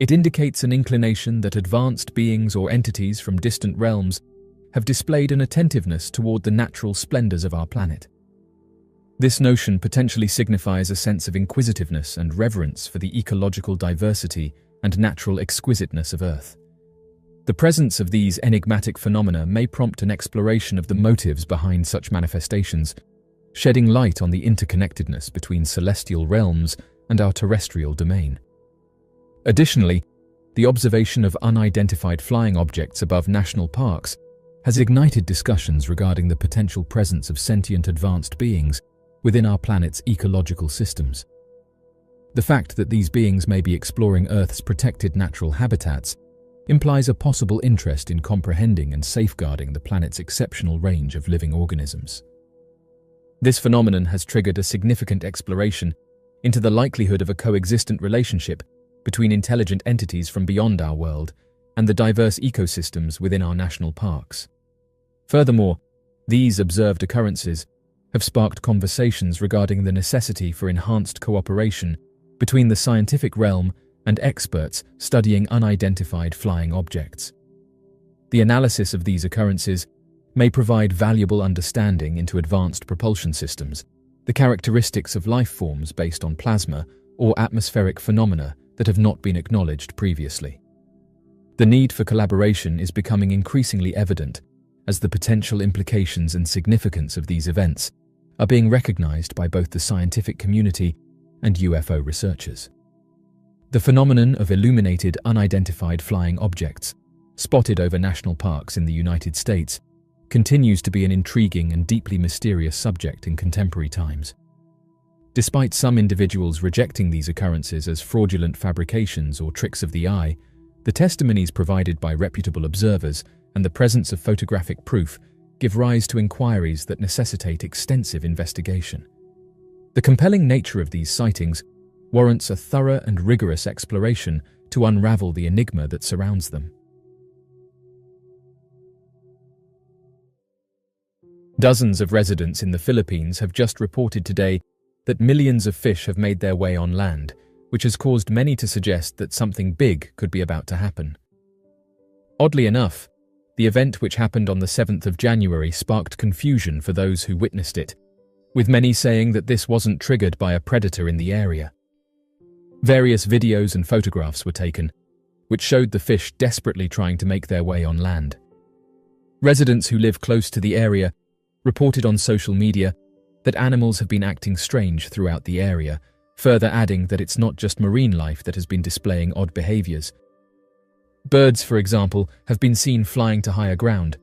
it indicates an inclination that advanced beings or entities from distant realms have displayed an attentiveness toward the natural splendors of our planet. This notion potentially signifies a sense of inquisitiveness and reverence for the ecological diversity and natural exquisiteness of Earth. The presence of these enigmatic phenomena may prompt an exploration of the motives behind such manifestations, shedding light on the interconnectedness between celestial realms and our terrestrial domain. Additionally, the observation of unidentified flying objects above national parks has ignited discussions regarding the potential presence of sentient advanced beings within our planet's ecological systems. The fact that these beings may be exploring Earth's protected natural habitats implies a possible interest in comprehending and safeguarding the planet's exceptional range of living organisms. This phenomenon has triggered a significant exploration into the likelihood of a coexistent relationship between intelligent entities from beyond our world and the diverse ecosystems within our national parks. Furthermore, these observed occurrences have sparked conversations regarding the necessity for enhanced cooperation between the scientific realm and experts studying unidentified flying objects. The analysis of these occurrences may provide valuable understanding into advanced propulsion systems, the characteristics of life forms based on plasma or atmospheric phenomena that have not been acknowledged previously. The need for collaboration is becoming increasingly evident as the potential implications and significance of these events are being recognized by both the scientific community and UFO researchers. The phenomenon of illuminated unidentified flying objects spotted over national parks in the United States continues to be an intriguing and deeply mysterious subject in contemporary times. Despite some individuals rejecting these occurrences as fraudulent fabrications or tricks of the eye, the testimonies provided by reputable observers and the presence of photographic proof give rise to inquiries that necessitate extensive investigation. The compelling nature of these sightings warrants a thorough and rigorous exploration to unravel the enigma that surrounds them. Dozens of residents in the Philippines have just reported today that millions of fish have made their way on land, which has caused many to suggest that something big could be about to happen. Oddly enough, the event which happened on the 7th of January sparked confusion for those who witnessed it, with many saying that this wasn't triggered by a predator in the area. Various videos and photographs were taken, which showed the fish desperately trying to make their way on land. Residents who live close to the area reported on social media that animals have been acting strange throughout the area, further adding that it's not just marine life that has been displaying odd behaviors. Birds, for example, have been seen flying to higher ground,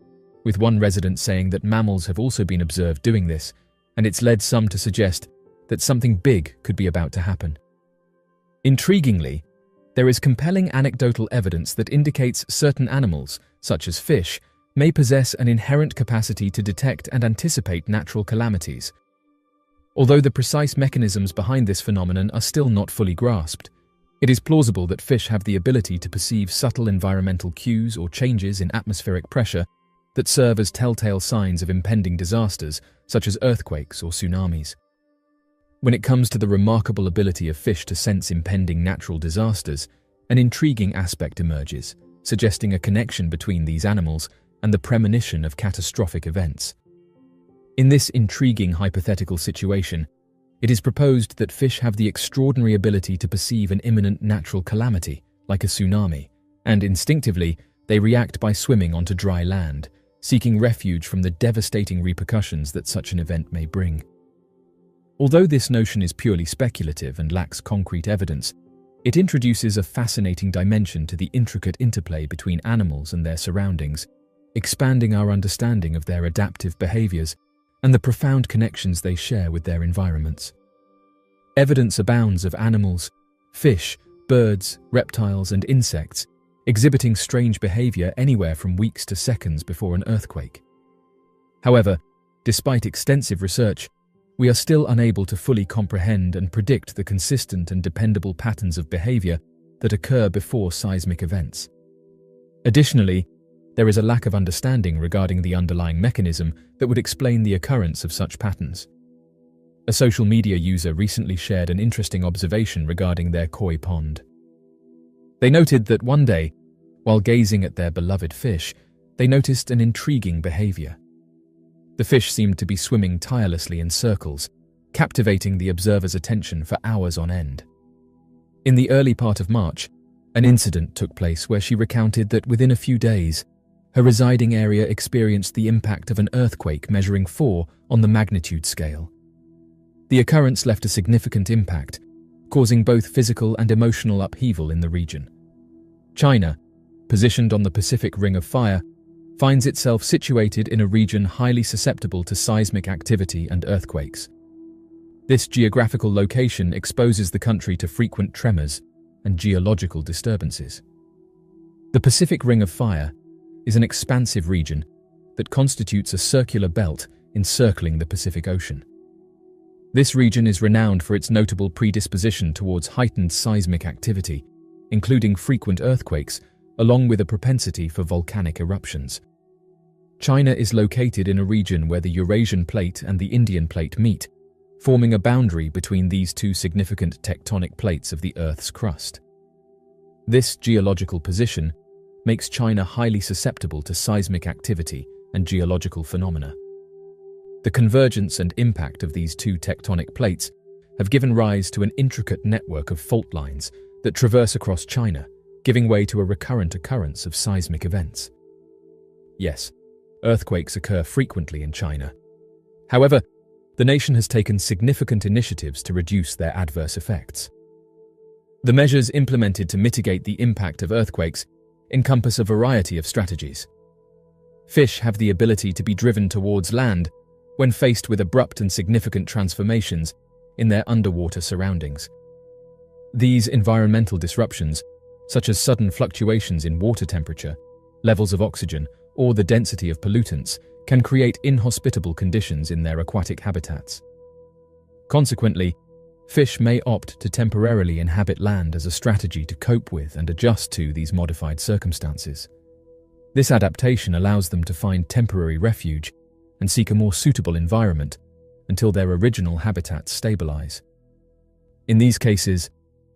with one resident saying that mammals have also been observed doing this, and it's led some to suggest that something big could be about to happen. Intriguingly, there is compelling anecdotal evidence that indicates certain animals, such as fish, may possess an inherent capacity to detect and anticipate natural calamities. Although the precise mechanisms behind this phenomenon are still not fully grasped, it is plausible that fish have the ability to perceive subtle environmental cues or changes in atmospheric pressure that serve as telltale signs of impending disasters, such as earthquakes or tsunamis. When it comes to the remarkable ability of fish to sense impending natural disasters, an intriguing aspect emerges, suggesting a connection between these animals and the premonition of catastrophic events. In this intriguing hypothetical situation, it is proposed that fish have the extraordinary ability to perceive an imminent natural calamity, like a tsunami, and instinctively, they react by swimming onto dry land, seeking refuge from the devastating repercussions that such an event may bring. Although this notion is purely speculative and lacks concrete evidence, it introduces a fascinating dimension to the intricate interplay between animals and their surroundings, expanding our understanding of their adaptive behaviors and the profound connections they share with their environments. Evidence abounds of animals, fish, birds, reptiles, and insects exhibiting strange behavior anywhere from weeks to seconds before an earthquake. However, despite extensive research, we are still unable to fully comprehend and predict the consistent and dependable patterns of behavior that occur before seismic events. Additionally, there is a lack of understanding regarding the underlying mechanism that would explain the occurrence of such patterns. A social media user recently shared an interesting observation regarding their koi pond. They noted that one day, while gazing at their beloved fish, they noticed an intriguing behavior. The fish seemed to be swimming tirelessly in circles, captivating the observer's attention for hours on end. In the early part of March, an incident took place where she recounted that within a few days, her residing area experienced the impact of an earthquake measuring 4 on the magnitude scale. The occurrence left a significant impact, causing both physical and emotional upheaval in the region. China, positioned on the Pacific Ring of Fire, finds itself situated in a region highly susceptible to seismic activity and earthquakes. This geographical location exposes the country to frequent tremors and geological disturbances. The Pacific Ring of Fire is an expansive region that constitutes a circular belt encircling the Pacific Ocean. This region is renowned for its notable predisposition towards heightened seismic activity, including frequent earthquakes, along with a propensity for volcanic eruptions. China is located in a region where the Eurasian Plate and the Indian Plate meet, forming a boundary between these two significant tectonic plates of the Earth's crust. This geological position makes China highly susceptible to seismic activity and geological phenomena. The convergence and impact of these two tectonic plates have given rise to an intricate network of fault lines that traverse across China, giving way to a recurrent occurrence of seismic events. Yes, earthquakes occur frequently in China. However, the nation has taken significant initiatives to reduce their adverse effects. The measures implemented to mitigate the impact of earthquakes encompass a variety of strategies. Fish have the ability to be driven towards land when faced with abrupt and significant transformations in their underwater surroundings. These environmental disruptions, such as sudden fluctuations in water temperature, levels of oxygen, or the density of pollutants, can create inhospitable conditions in their aquatic habitats. Consequently, fish may opt to temporarily inhabit land as a strategy to cope with and adjust to these modified circumstances. This adaptation allows them to find temporary refuge and seek a more suitable environment until their original habitats stabilize. In these cases,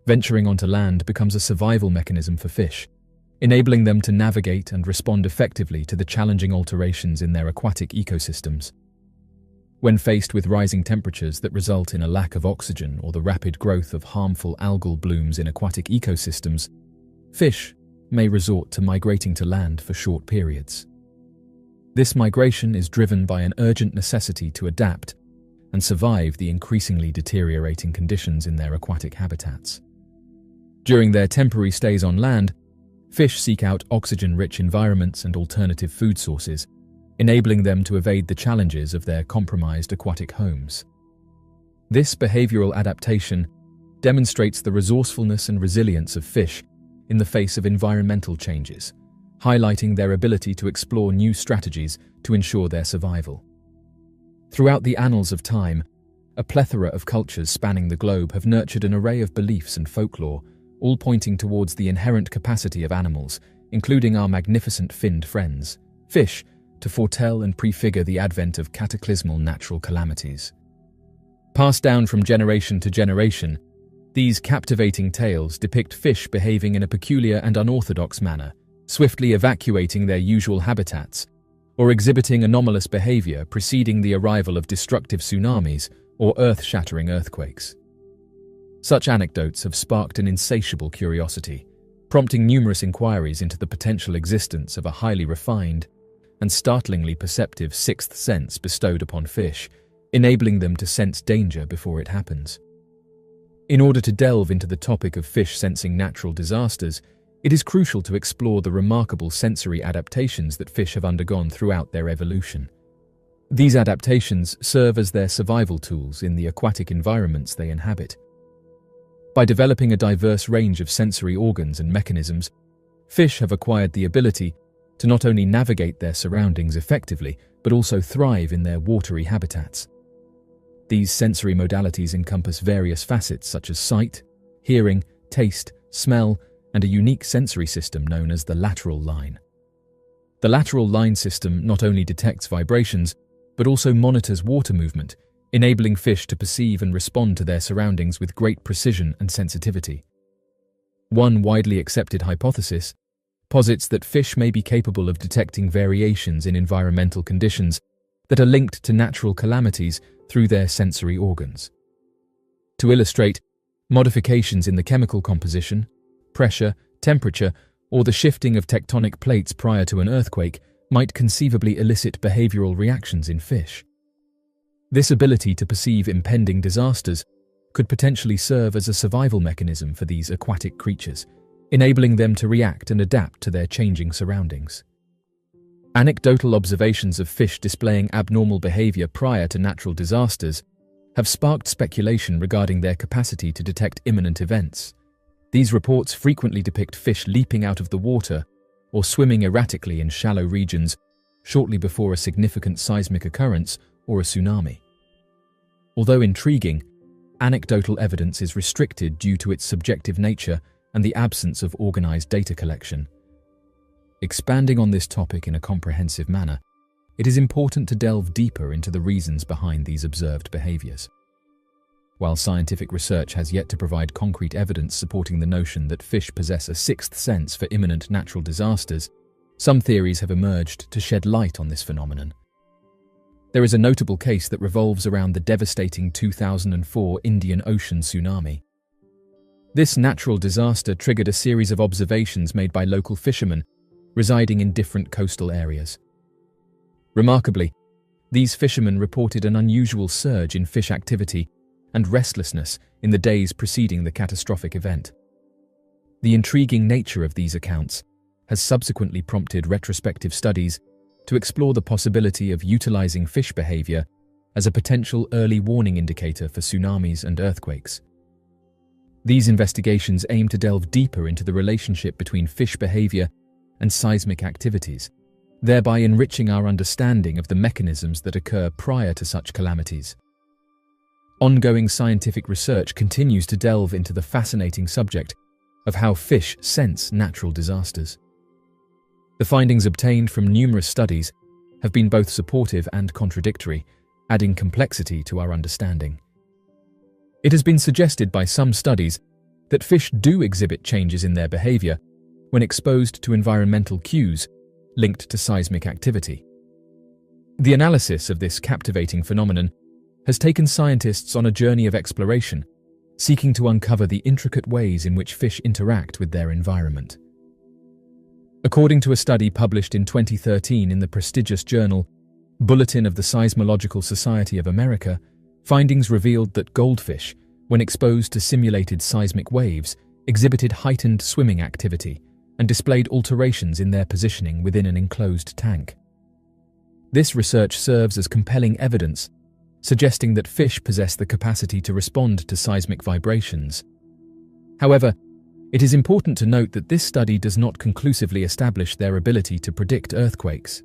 venturing onto land becomes a survival mechanism for fish, enabling them to navigate and respond effectively to the challenging alterations in their aquatic ecosystems. When faced with rising temperatures that result in a lack of oxygen or the rapid growth of harmful algal blooms in aquatic ecosystems, fish may resort to migrating to land for short periods. This migration is driven by an urgent necessity to adapt and survive the increasingly deteriorating conditions in their aquatic habitats. During their temporary stays on land, fish seek out oxygen-rich environments and alternative food sources, enabling them to evade the challenges of their compromised aquatic homes. This behavioral adaptation demonstrates the resourcefulness and resilience of fish in the face of environmental changes, highlighting their ability to explore new strategies to ensure their survival. Throughout the annals of time, a plethora of cultures spanning the globe have nurtured an array of beliefs and folklore, all pointing towards the inherent capacity of animals, including our magnificent finned friends, fish, to foretell and prefigure the advent of cataclysmal natural calamities. Passed down from generation to generation, these captivating tales depict fish behaving in a peculiar and unorthodox manner, swiftly evacuating their usual habitats, or exhibiting anomalous behavior preceding the arrival of destructive tsunamis or earth-shattering earthquakes. Such anecdotes have sparked an insatiable curiosity, prompting numerous inquiries into the potential existence of a highly refined and startlingly perceptive sixth sense bestowed upon fish, enabling them to sense danger before it happens. In order to delve into the topic of fish sensing natural disasters, it is crucial to explore the remarkable sensory adaptations that fish have undergone throughout their evolution. These adaptations serve as their survival tools in the aquatic environments they inhabit. By developing a diverse range of sensory organs and mechanisms, fish have acquired the ability to not only navigate their surroundings effectively, but also thrive in their watery habitats. These sensory modalities encompass various facets such as sight, hearing, taste, smell, and a unique sensory system known as the lateral line. The lateral line system not only detects vibrations, but also monitors water movement, enabling fish to perceive and respond to their surroundings with great precision and sensitivity. One widely accepted hypothesis posits that fish may be capable of detecting variations in environmental conditions that are linked to natural calamities through their sensory organs. To illustrate, modifications in the chemical composition, pressure, temperature, or the shifting of tectonic plates prior to an earthquake might conceivably elicit behavioral reactions in fish. This ability to perceive impending disasters could potentially serve as a survival mechanism for these aquatic creatures, enabling them to react and adapt to their changing surroundings. Anecdotal observations of fish displaying abnormal behavior prior to natural disasters have sparked speculation regarding their capacity to detect imminent events. These reports frequently depict fish leaping out of the water or swimming erratically in shallow regions shortly before a significant seismic occurrence or a tsunami. Although intriguing, anecdotal evidence is restricted due to its subjective nature and the absence of organized data collection. Expanding on this topic in a comprehensive manner, it is important to delve deeper into the reasons behind these observed behaviors. While scientific research has yet to provide concrete evidence supporting the notion that fish possess a sixth sense for imminent natural disasters, some theories have emerged to shed light on this phenomenon. There is a notable case that revolves around the devastating 2004 Indian Ocean tsunami. This natural disaster triggered a series of observations made by local fishermen residing in different coastal areas. Remarkably, these fishermen reported an unusual surge in fish activity and restlessness in the days preceding the catastrophic event. The intriguing nature of these accounts has subsequently prompted retrospective studies to explore the possibility of utilizing fish behavior as a potential early warning indicator for tsunamis and earthquakes. These investigations aim to delve deeper into the relationship between fish behavior and seismic activities, thereby enriching our understanding of the mechanisms that occur prior to such calamities. Ongoing scientific research continues to delve into the fascinating subject of how fish sense natural disasters. The findings obtained from numerous studies have been both supportive and contradictory, adding complexity to our understanding. It has been suggested by some studies that fish do exhibit changes in their behavior when exposed to environmental cues linked to seismic activity. The analysis of this captivating phenomenon has taken scientists on a journey of exploration, seeking to uncover the intricate ways in which fish interact with their environment. According to a study published in 2013 in the prestigious journal Bulletin of the Seismological Society of America, findings revealed that goldfish, when exposed to simulated seismic waves, exhibited heightened swimming activity and displayed alterations in their positioning within an enclosed tank. This research serves as compelling evidence, suggesting that fish possess the capacity to respond to seismic vibrations. However, it is important to note that this study does not conclusively establish their ability to predict earthquakes.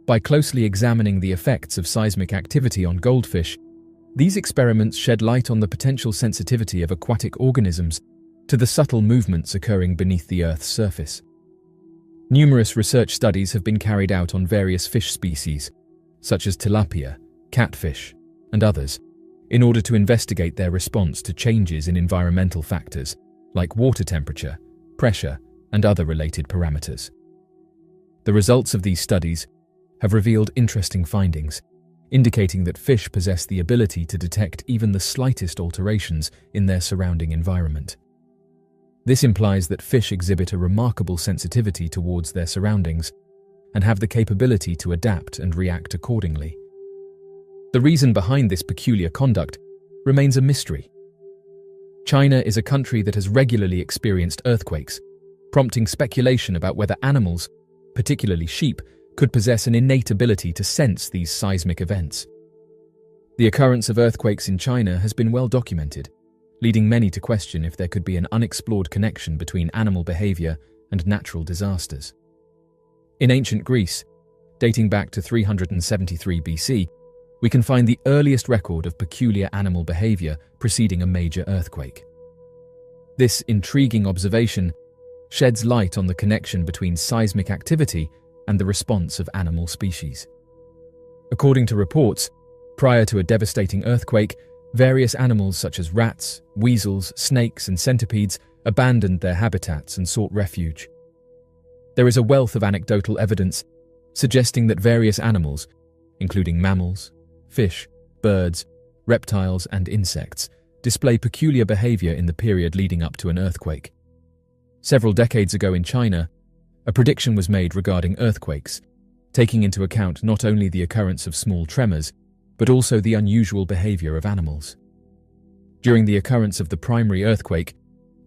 By closely examining the effects of seismic activity on goldfish, these experiments shed light on the potential sensitivity of aquatic organisms to the subtle movements occurring beneath the Earth's surface. Numerous research studies have been carried out on various fish species, such as tilapia, catfish, and others, in order to investigate their response to changes in environmental factors like water temperature, pressure, and other related parameters. The results of these studies have revealed interesting findings, indicating that fish possess the ability to detect even the slightest alterations in their surrounding environment. This implies that fish exhibit a remarkable sensitivity towards their surroundings and have the capability to adapt and react accordingly. The reason behind this peculiar conduct remains a mystery. China is a country that has regularly experienced earthquakes, prompting speculation about whether animals, particularly sheep, could possess an innate ability to sense these seismic events. The occurrence of earthquakes in China has been well documented, leading many to question if there could be an unexplored connection between animal behavior and natural disasters. In ancient Greece, dating back to 373 BC, we can find the earliest record of peculiar animal behavior preceding a major earthquake. This intriguing observation sheds light on the connection between seismic activity and the response of animal species. According to reports, prior to a devastating earthquake, various animals such as rats, weasels, snakes, and centipedes abandoned their habitats and sought refuge. There is a wealth of anecdotal evidence suggesting that various animals, including mammals, fish, birds, reptiles, and insects, display peculiar behavior in the period leading up to an earthquake. Several decades ago in China, a prediction was made regarding earthquakes, taking into account not only the occurrence of small tremors, but also the unusual behavior of animals. During the occurrence of the primary earthquake,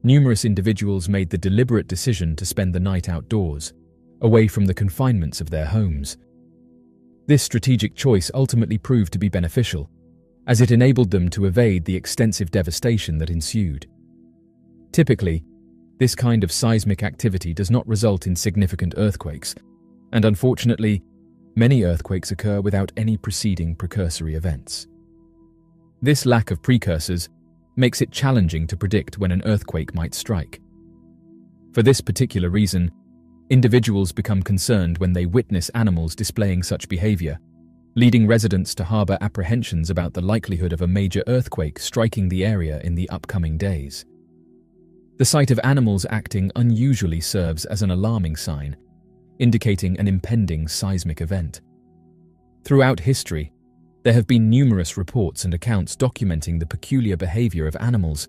numerous individuals made the deliberate decision to spend the night outdoors, away from the confinements of their homes. This strategic choice ultimately proved to be beneficial, as it enabled them to evade the extensive devastation that ensued. Typically, this kind of seismic activity does not result in significant earthquakes, and unfortunately, many earthquakes occur without any preceding precursory events. This lack of precursors makes it challenging to predict when an earthquake might strike. For this particular reason, individuals become concerned when they witness animals displaying such behavior, leading residents to harbor apprehensions about the likelihood of a major earthquake striking the area in the upcoming days. The sight of animals acting unusually serves as an alarming sign, indicating an impending seismic event. Throughout history, there have been numerous reports and accounts documenting the peculiar behavior of animals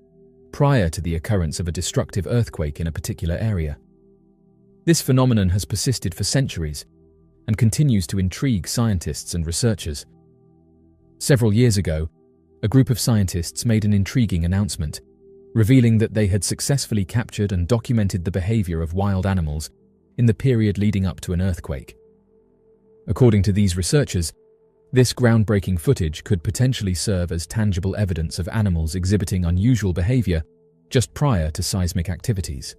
prior to the occurrence of a destructive earthquake in a particular area. This phenomenon has persisted for centuries and continues to intrigue scientists and researchers. Several years ago, a group of scientists made an intriguing announcement, revealing that they had successfully captured and documented the behavior of wild animals in the period leading up to an earthquake. According to these researchers, this groundbreaking footage could potentially serve as tangible evidence of animals exhibiting unusual behavior just prior to seismic activities.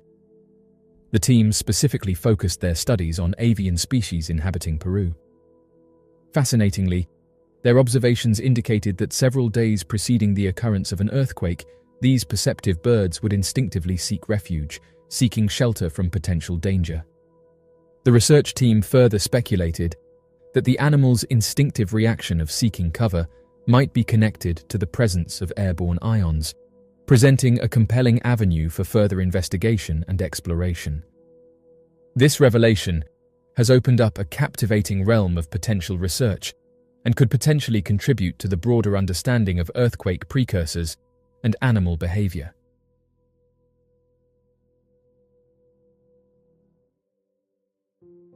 The team specifically focused their studies on avian species inhabiting Peru. Fascinatingly, their observations indicated that several days preceding the occurrence of an earthquake, these perceptive birds would instinctively seek refuge, seeking shelter from potential danger. The research team further speculated that the animal's instinctive reaction of seeking cover might be connected to the presence of airborne ions, presenting a compelling avenue for further investigation and exploration. This revelation has opened up a captivating realm of potential research and could potentially contribute to the broader understanding of earthquake precursors and animal behavior.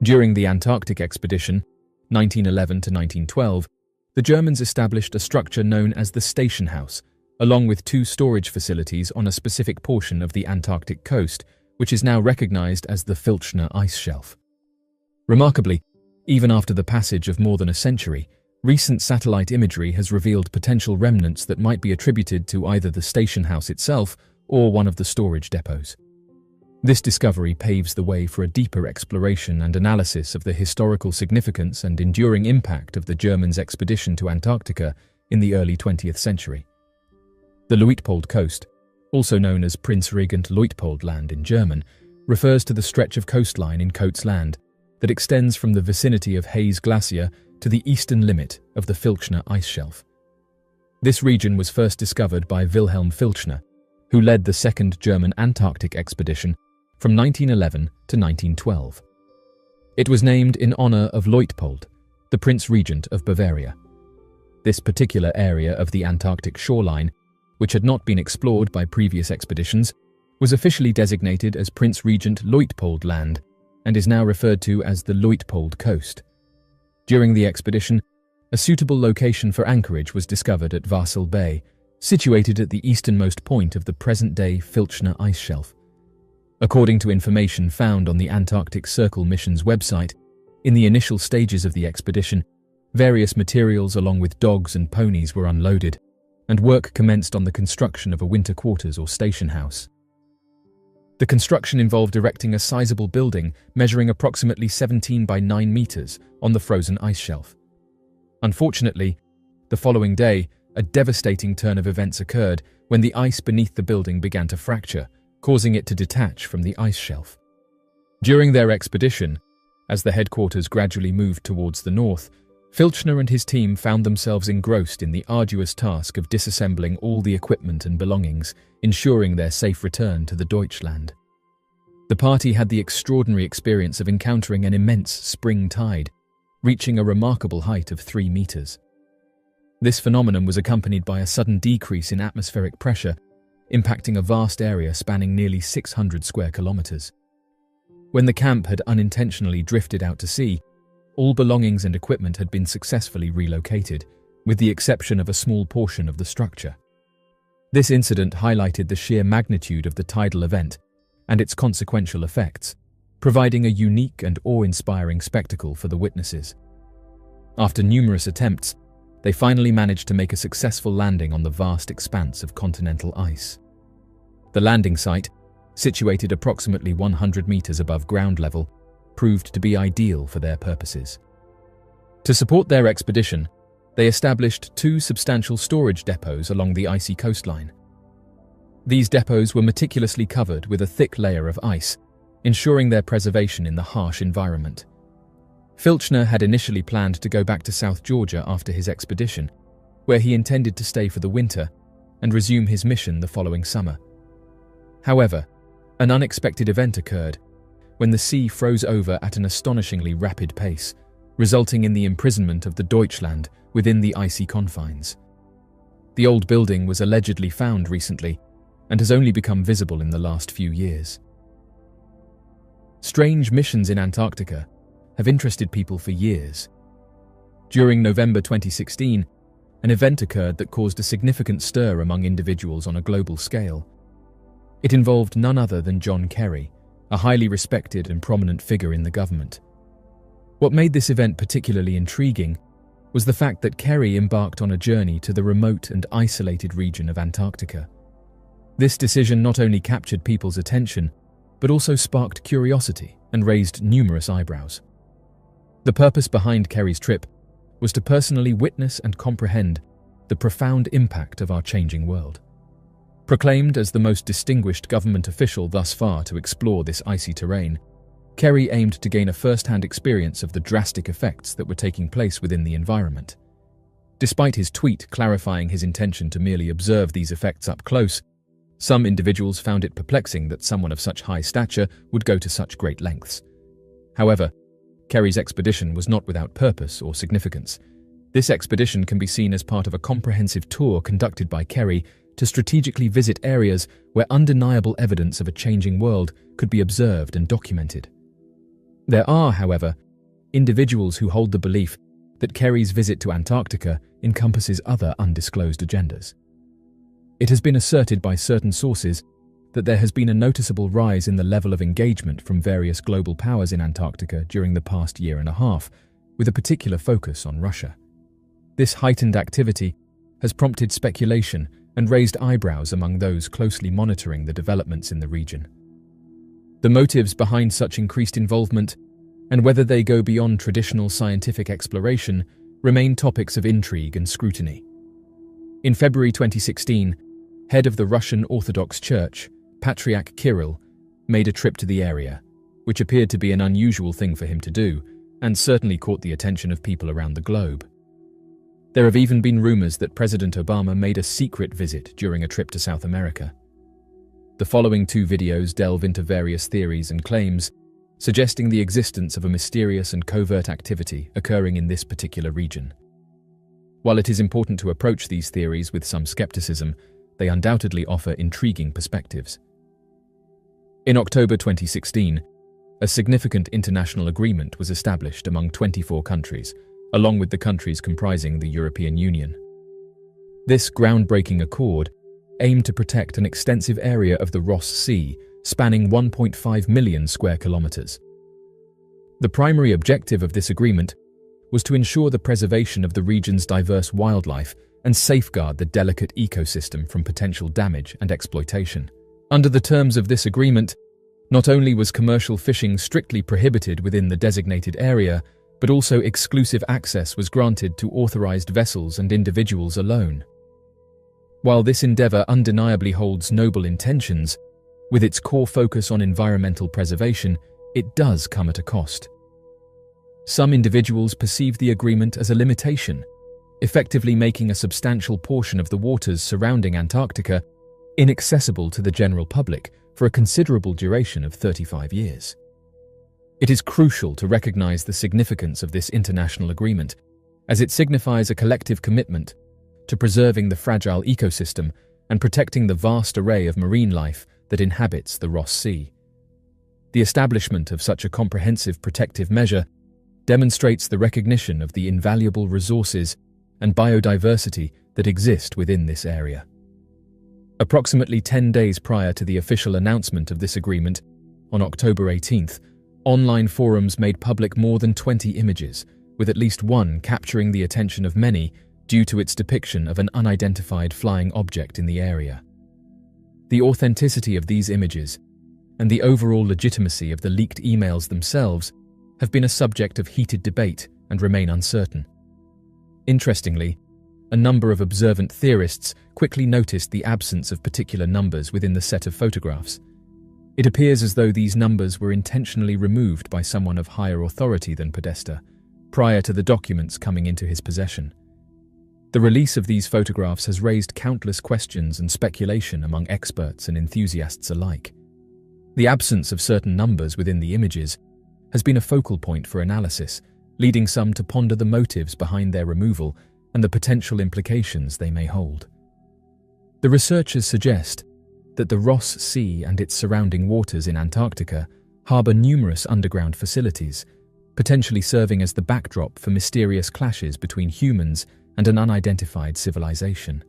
During the Antarctic expedition, 1911 to 1912, the Germans established a structure known as the Station House, along with 2 storage facilities on a specific portion of the Antarctic coast, which is now recognized as the Filchner Ice Shelf. Remarkably, even after the passage of more than a century, recent satellite imagery has revealed potential remnants that might be attributed to either the station house itself or one of the storage depots. This discovery paves the way for a deeper exploration and analysis of the historical significance and enduring impact of the Germans' expedition to Antarctica in the early 20th century. The Luitpold Coast, also known as Prinz-Regent Luitpold Land in German, refers to the stretch of coastline in Coats Land that extends from the vicinity of Hayes Glacier to the eastern limit of the Filchner Ice Shelf. This region was first discovered by Wilhelm Filchner, who led the Second German Antarctic Expedition from 1911 to 1912. It was named in honor of Luitpold, the Prince Regent of Bavaria. This particular area of the Antarctic shoreline, which had not been explored by previous expeditions, was officially designated as Prince Regent Luitpold Land and is now referred to as the Luitpold Coast. During the expedition, a suitable location for anchorage was discovered at Varsel Bay, situated at the easternmost point of the present-day Filchner Ice Shelf. According to information found on the Antarctic Circle mission's website, in the initial stages of the expedition, various materials along with dogs and ponies were unloaded, and work commenced on the construction of a winter quarters or station house. The construction involved erecting a sizable building measuring approximately 17 by 9 meters on the frozen ice shelf. Unfortunately, the following day, a devastating turn of events occurred when the ice beneath the building began to fracture, causing it to detach from the ice shelf. During their expedition, as the headquarters gradually moved towards the north, Filchner and his team found themselves engrossed in the arduous task of disassembling all the equipment and belongings, ensuring their safe return to the Deutschland. The party had the extraordinary experience of encountering an immense spring tide, reaching a remarkable height of 3 meters. This phenomenon was accompanied by a sudden decrease in atmospheric pressure, impacting a vast area spanning nearly 600 square kilometers. When the camp had unintentionally drifted out to sea, all belongings and equipment had been successfully relocated, with the exception of a small portion of the structure. This incident highlighted the sheer magnitude of the tidal event and its consequential effects, providing a unique and awe-inspiring spectacle for the witnesses. After numerous attempts, they finally managed to make a successful landing on the vast expanse of continental ice. The landing site, situated approximately 100 meters above ground level, proved to be ideal for their purposes. To support their expedition, they established 2 substantial storage depots along the icy coastline. These depots were meticulously covered with a thick layer of ice, ensuring their preservation in the harsh environment. Filchner had initially planned to go back to South Georgia after his expedition, where he intended to stay for the winter and resume his mission the following summer. However, an unexpected event occurred when the sea froze over at an astonishingly rapid pace, resulting in the imprisonment of the Deutschland within the icy confines. The old building was allegedly found recently and has only become visible in the last few years. Strange missions in Antarctica have interested people for years. During November 2016, an event occurred that caused a significant stir among individuals on a global scale. It involved none other than John Kerry, a highly respected and prominent figure in the government. What made this event particularly intriguing was the fact that Kerry embarked on a journey to the remote and isolated region of Antarctica. This decision not only captured people's attention, but also sparked curiosity and raised numerous eyebrows. The purpose behind Kerry's trip was to personally witness and comprehend the profound impact of our changing world. Proclaimed as the most distinguished government official thus far to explore this icy terrain, Kerry aimed to gain a first-hand experience of the drastic effects that were taking place within the environment. Despite his tweet clarifying his intention to merely observe these effects up close, some individuals found it perplexing that someone of such high stature would go to such great lengths. However, Kerry's expedition was not without purpose or significance. This expedition can be seen as part of a comprehensive tour conducted by Kerry to strategically visit areas where undeniable evidence of a changing world could be observed and documented. There are, however, individuals who hold the belief that Kerry's visit to Antarctica encompasses other undisclosed agendas. It has been asserted by certain sources that there has been a noticeable rise in the level of engagement from various global powers in Antarctica during the past year and a half, with a particular focus on Russia. This heightened activity has prompted speculation and raised eyebrows among those closely monitoring the developments in the region. The motives behind such increased involvement, and whether they go beyond traditional scientific exploration, remain topics of intrigue and scrutiny. In February 2016, head of the Russian Orthodox Church, Patriarch Kirill, made a trip to the area, which appeared to be an unusual thing for him to do, and certainly caught the attention of people around the globe. There have even been rumors that President Obama made a secret visit during a trip to South America. The following 2 videos delve into various theories and claims, suggesting the existence of a mysterious and covert activity occurring in this particular region. While it is important to approach these theories with some skepticism, they undoubtedly offer intriguing perspectives. In October 2016, a significant international agreement was established among 24 countries, along with the countries comprising the European Union. This groundbreaking accord aimed to protect an extensive area of the Ross Sea, spanning 1.5 million square kilometers. The primary objective of this agreement was to ensure the preservation of the region's diverse wildlife and safeguard the delicate ecosystem from potential damage and exploitation. Under the terms of this agreement, not only was commercial fishing strictly prohibited within the designated area, but also exclusive access was granted to authorized vessels and individuals alone. While this endeavor undeniably holds noble intentions, with its core focus on environmental preservation, it does come at a cost. Some individuals perceive the agreement as a limitation, effectively making a substantial portion of the waters surrounding Antarctica inaccessible to the general public for a considerable duration of 35 years. It is crucial to recognize the significance of this international agreement, as it signifies a collective commitment to preserving the fragile ecosystem and protecting the vast array of marine life that inhabits the Ross Sea. The establishment of such a comprehensive protective measure demonstrates the recognition of the invaluable resources and biodiversity that exist within this area. Approximately 10 days prior to the official announcement of this agreement, on October 18th, online forums made public more than 20 images, with at least one capturing the attention of many due to its depiction of an unidentified flying object in the area. The authenticity of these images and the overall legitimacy of the leaked emails themselves have been a subject of heated debate and remain uncertain. Interestingly, a number of observant theorists quickly noticed the absence of particular numbers within the set of photographs. It appears as though these numbers were intentionally removed by someone of higher authority than Podesta, prior to the documents coming into his possession. The release of these photographs has raised countless questions and speculation among experts and enthusiasts alike. The absence of certain numbers within the images has been a focal point for analysis, leading some to ponder the motives behind their removal and the potential implications they may hold. The researchers suggest that the Ross Sea and its surrounding waters in Antarctica harbour numerous underground facilities, potentially serving as the backdrop for mysterious clashes between humans and an unidentified civilization.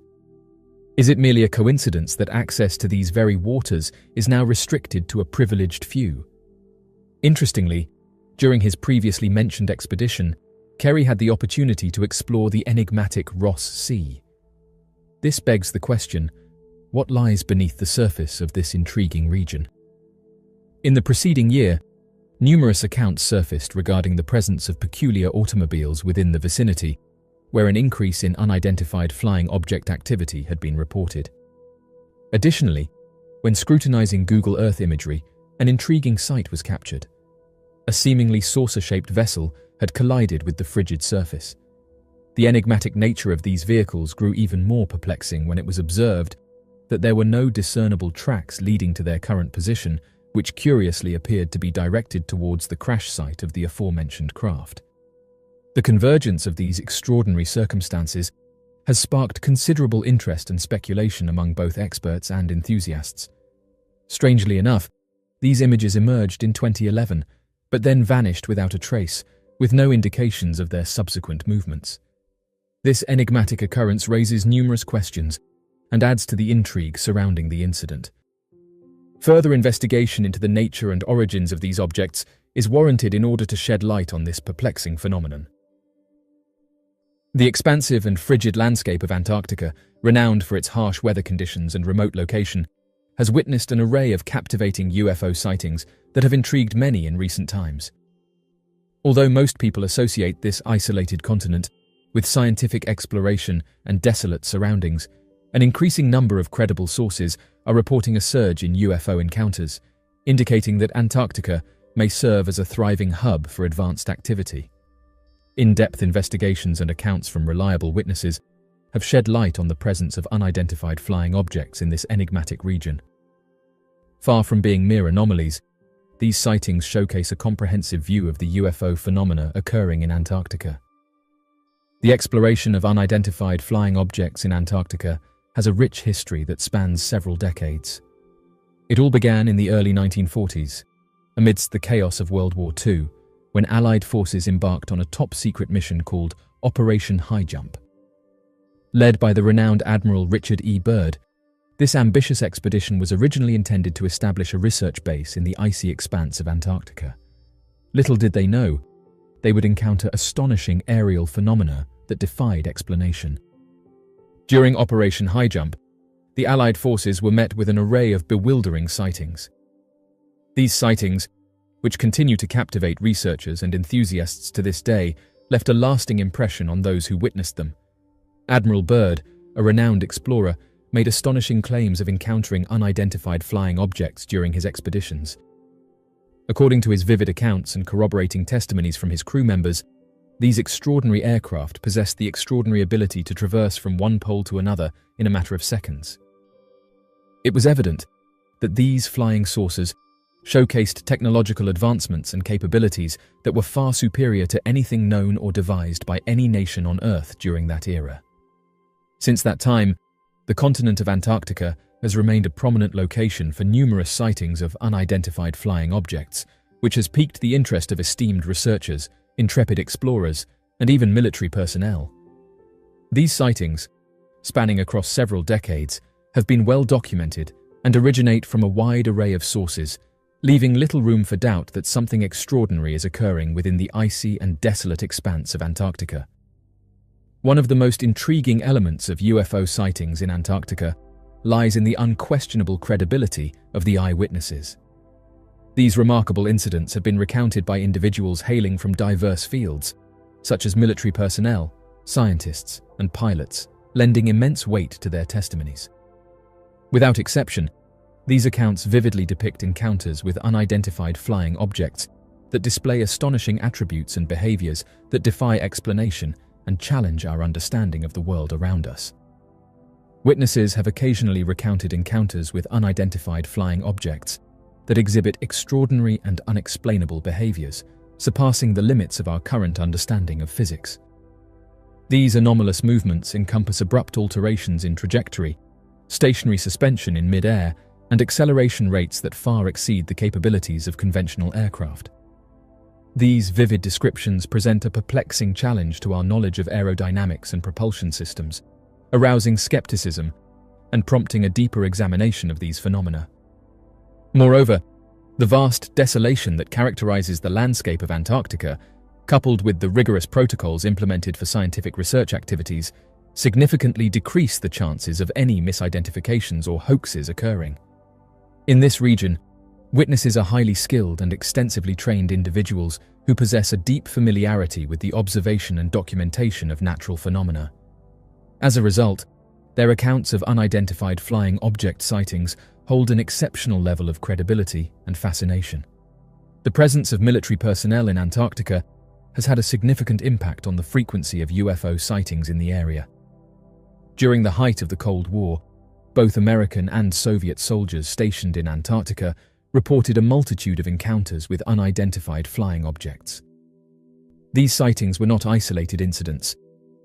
Is it merely a coincidence that access to these very waters is now restricted to a privileged few? Interestingly, during his previously mentioned expedition, Kerry had the opportunity to explore the enigmatic Ross Sea. This begs the question, what lies beneath the surface of this intriguing region? In the preceding year, numerous accounts surfaced regarding the presence of peculiar automobiles within the vicinity, where an increase in unidentified flying object activity had been reported. Additionally, when scrutinizing Google Earth imagery, an intriguing sight was captured. A seemingly saucer-shaped vessel had collided with the frigid surface. The enigmatic nature of these vehicles grew even more perplexing when it was observed that there were no discernible tracks leading to their current position, which curiously appeared to be directed towards the crash site of the aforementioned craft. The convergence of these extraordinary circumstances has sparked considerable interest and speculation among both experts and enthusiasts. Strangely enough, these images emerged in 2011, but then vanished without a trace, with no indications of their subsequent movements. This enigmatic occurrence raises numerous questions and adds to the intrigue surrounding the incident. Further investigation into the nature and origins of these objects is warranted in order to shed light on this perplexing phenomenon. The expansive and frigid landscape of Antarctica, renowned for its harsh weather conditions and remote location, has witnessed an array of captivating UFO sightings that have intrigued many in recent times. Although most people associate this isolated continent with scientific exploration and desolate surroundings, an increasing number of credible sources are reporting a surge in UFO encounters, indicating that Antarctica may serve as a thriving hub for advanced activity. In-depth investigations and accounts from reliable witnesses have shed light on the presence of unidentified flying objects in this enigmatic region. Far from being mere anomalies, these sightings showcase a comprehensive view of the UFO phenomena occurring in Antarctica. The exploration of unidentified flying objects in Antarctica has a rich history that spans several decades. It all began in the early 1940s, amidst the chaos of World War II, when Allied forces embarked on a top-secret mission called Operation High Jump. Led by the renowned Admiral Richard E. Byrd, this ambitious expedition was originally intended to establish a research base in the icy expanse of Antarctica. Little did they know, they would encounter astonishing aerial phenomena that defied explanation. During Operation High Jump, the Allied forces were met with an array of bewildering sightings. These sightings, which continue to captivate researchers and enthusiasts to this day, left a lasting impression on those who witnessed them. Admiral Byrd, a renowned explorer, made astonishing claims of encountering unidentified flying objects during his expeditions. According to his vivid accounts and corroborating testimonies from his crew members, these extraordinary aircraft possessed the extraordinary ability to traverse from one pole to another in a matter of seconds. It was evident that these flying saucers showcased technological advancements and capabilities that were far superior to anything known or devised by any nation on Earth during that era. Since that time, the continent of Antarctica has remained a prominent location for numerous sightings of unidentified flying objects, which has piqued the interest of esteemed researchers, intrepid explorers, and even military personnel. These sightings, spanning across several decades, have been well documented and originate from a wide array of sources, leaving little room for doubt that something extraordinary is occurring within the icy and desolate expanse of Antarctica. One of the most intriguing elements of UFO sightings in Antarctica lies in the unquestionable credibility of the eyewitnesses. These remarkable incidents have been recounted by individuals hailing from diverse fields, such as military personnel, scientists, and pilots, lending immense weight to their testimonies. Without exception, these accounts vividly depict encounters with unidentified flying objects that display astonishing attributes and behaviors that defy explanation and challenge our understanding of the world around us. Witnesses have occasionally recounted encounters with unidentified flying objects that exhibit extraordinary and unexplainable behaviors, surpassing the limits of our current understanding of physics. These anomalous movements encompass abrupt alterations in trajectory, stationary suspension in mid-air, and acceleration rates that far exceed the capabilities of conventional aircraft. These vivid descriptions present a perplexing challenge to our knowledge of aerodynamics and propulsion systems, arousing skepticism and prompting a deeper examination of these phenomena. Moreover, the vast desolation that characterizes the landscape of Antarctica, coupled with the rigorous protocols implemented for scientific research activities, significantly decrease the chances of any misidentifications or hoaxes occurring. In this region, witnesses are highly skilled and extensively trained individuals who possess a deep familiarity with the observation and documentation of natural phenomena. As a result, their accounts of unidentified flying object sightings hold an exceptional level of credibility and fascination. The presence of military personnel in Antarctica has had a significant impact on the frequency of UFO sightings in the area. During the height of the Cold War, both American and Soviet soldiers stationed in Antarctica reported a multitude of encounters with unidentified flying objects. These sightings were not isolated incidents,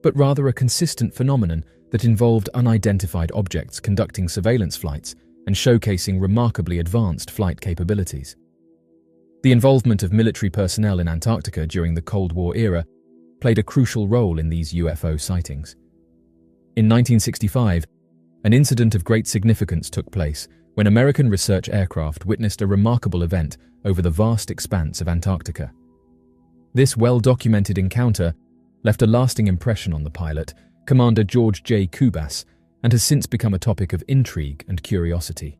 but rather a consistent phenomenon that involved unidentified objects conducting surveillance flights and showcasing remarkably advanced flight capabilities. The involvement of military personnel in Antarctica during the Cold War era played a crucial role in these UFO sightings. In 1965, an incident of great significance took place when American research aircraft witnessed a remarkable event over the vast expanse of Antarctica. This well-documented encounter left a lasting impression on the pilot, Commander George J. Kubas, and has since become a topic of intrigue and curiosity.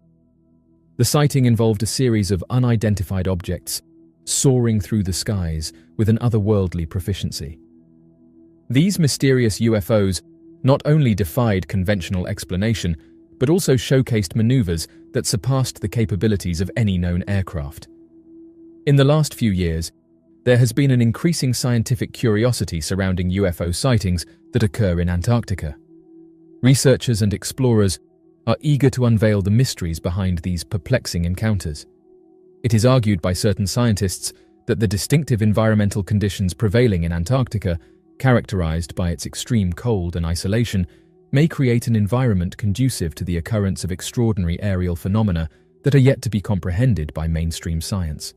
The sighting involved a series of unidentified objects soaring through the skies with an otherworldly proficiency. These mysterious UFOs not only defied conventional explanation, but also showcased maneuvers that surpassed the capabilities of any known aircraft. In the last few years, there has been an increasing scientific curiosity surrounding UFO sightings that occur in Antarctica. Researchers and explorers are eager to unveil the mysteries behind these perplexing encounters. It is argued by certain scientists that the distinctive environmental conditions prevailing in Antarctica, characterized by its extreme cold and isolation, may create an environment conducive to the occurrence of extraordinary aerial phenomena that are yet to be comprehended by mainstream science.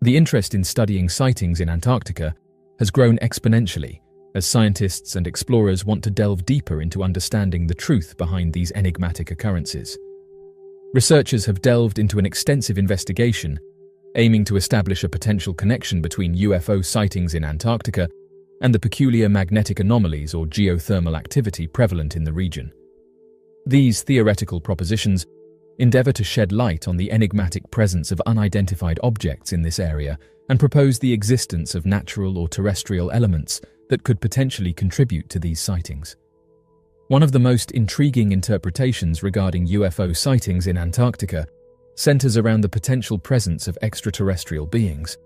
The interest in studying sightings in Antarctica has grown exponentially as scientists and explorers want to delve deeper into understanding the truth behind these enigmatic occurrences. Researchers have delved into an extensive investigation, aiming to establish a potential connection between UFO sightings in Antarctica and the peculiar magnetic anomalies or geothermal activity prevalent in the region. These theoretical propositions endeavor to shed light on the enigmatic presence of unidentified objects in this area and propose the existence of natural or terrestrial elements that could potentially contribute to these sightings. One of the most intriguing interpretations regarding UFO sightings in Antarctica centers around the potential presence of extraterrestrial beings.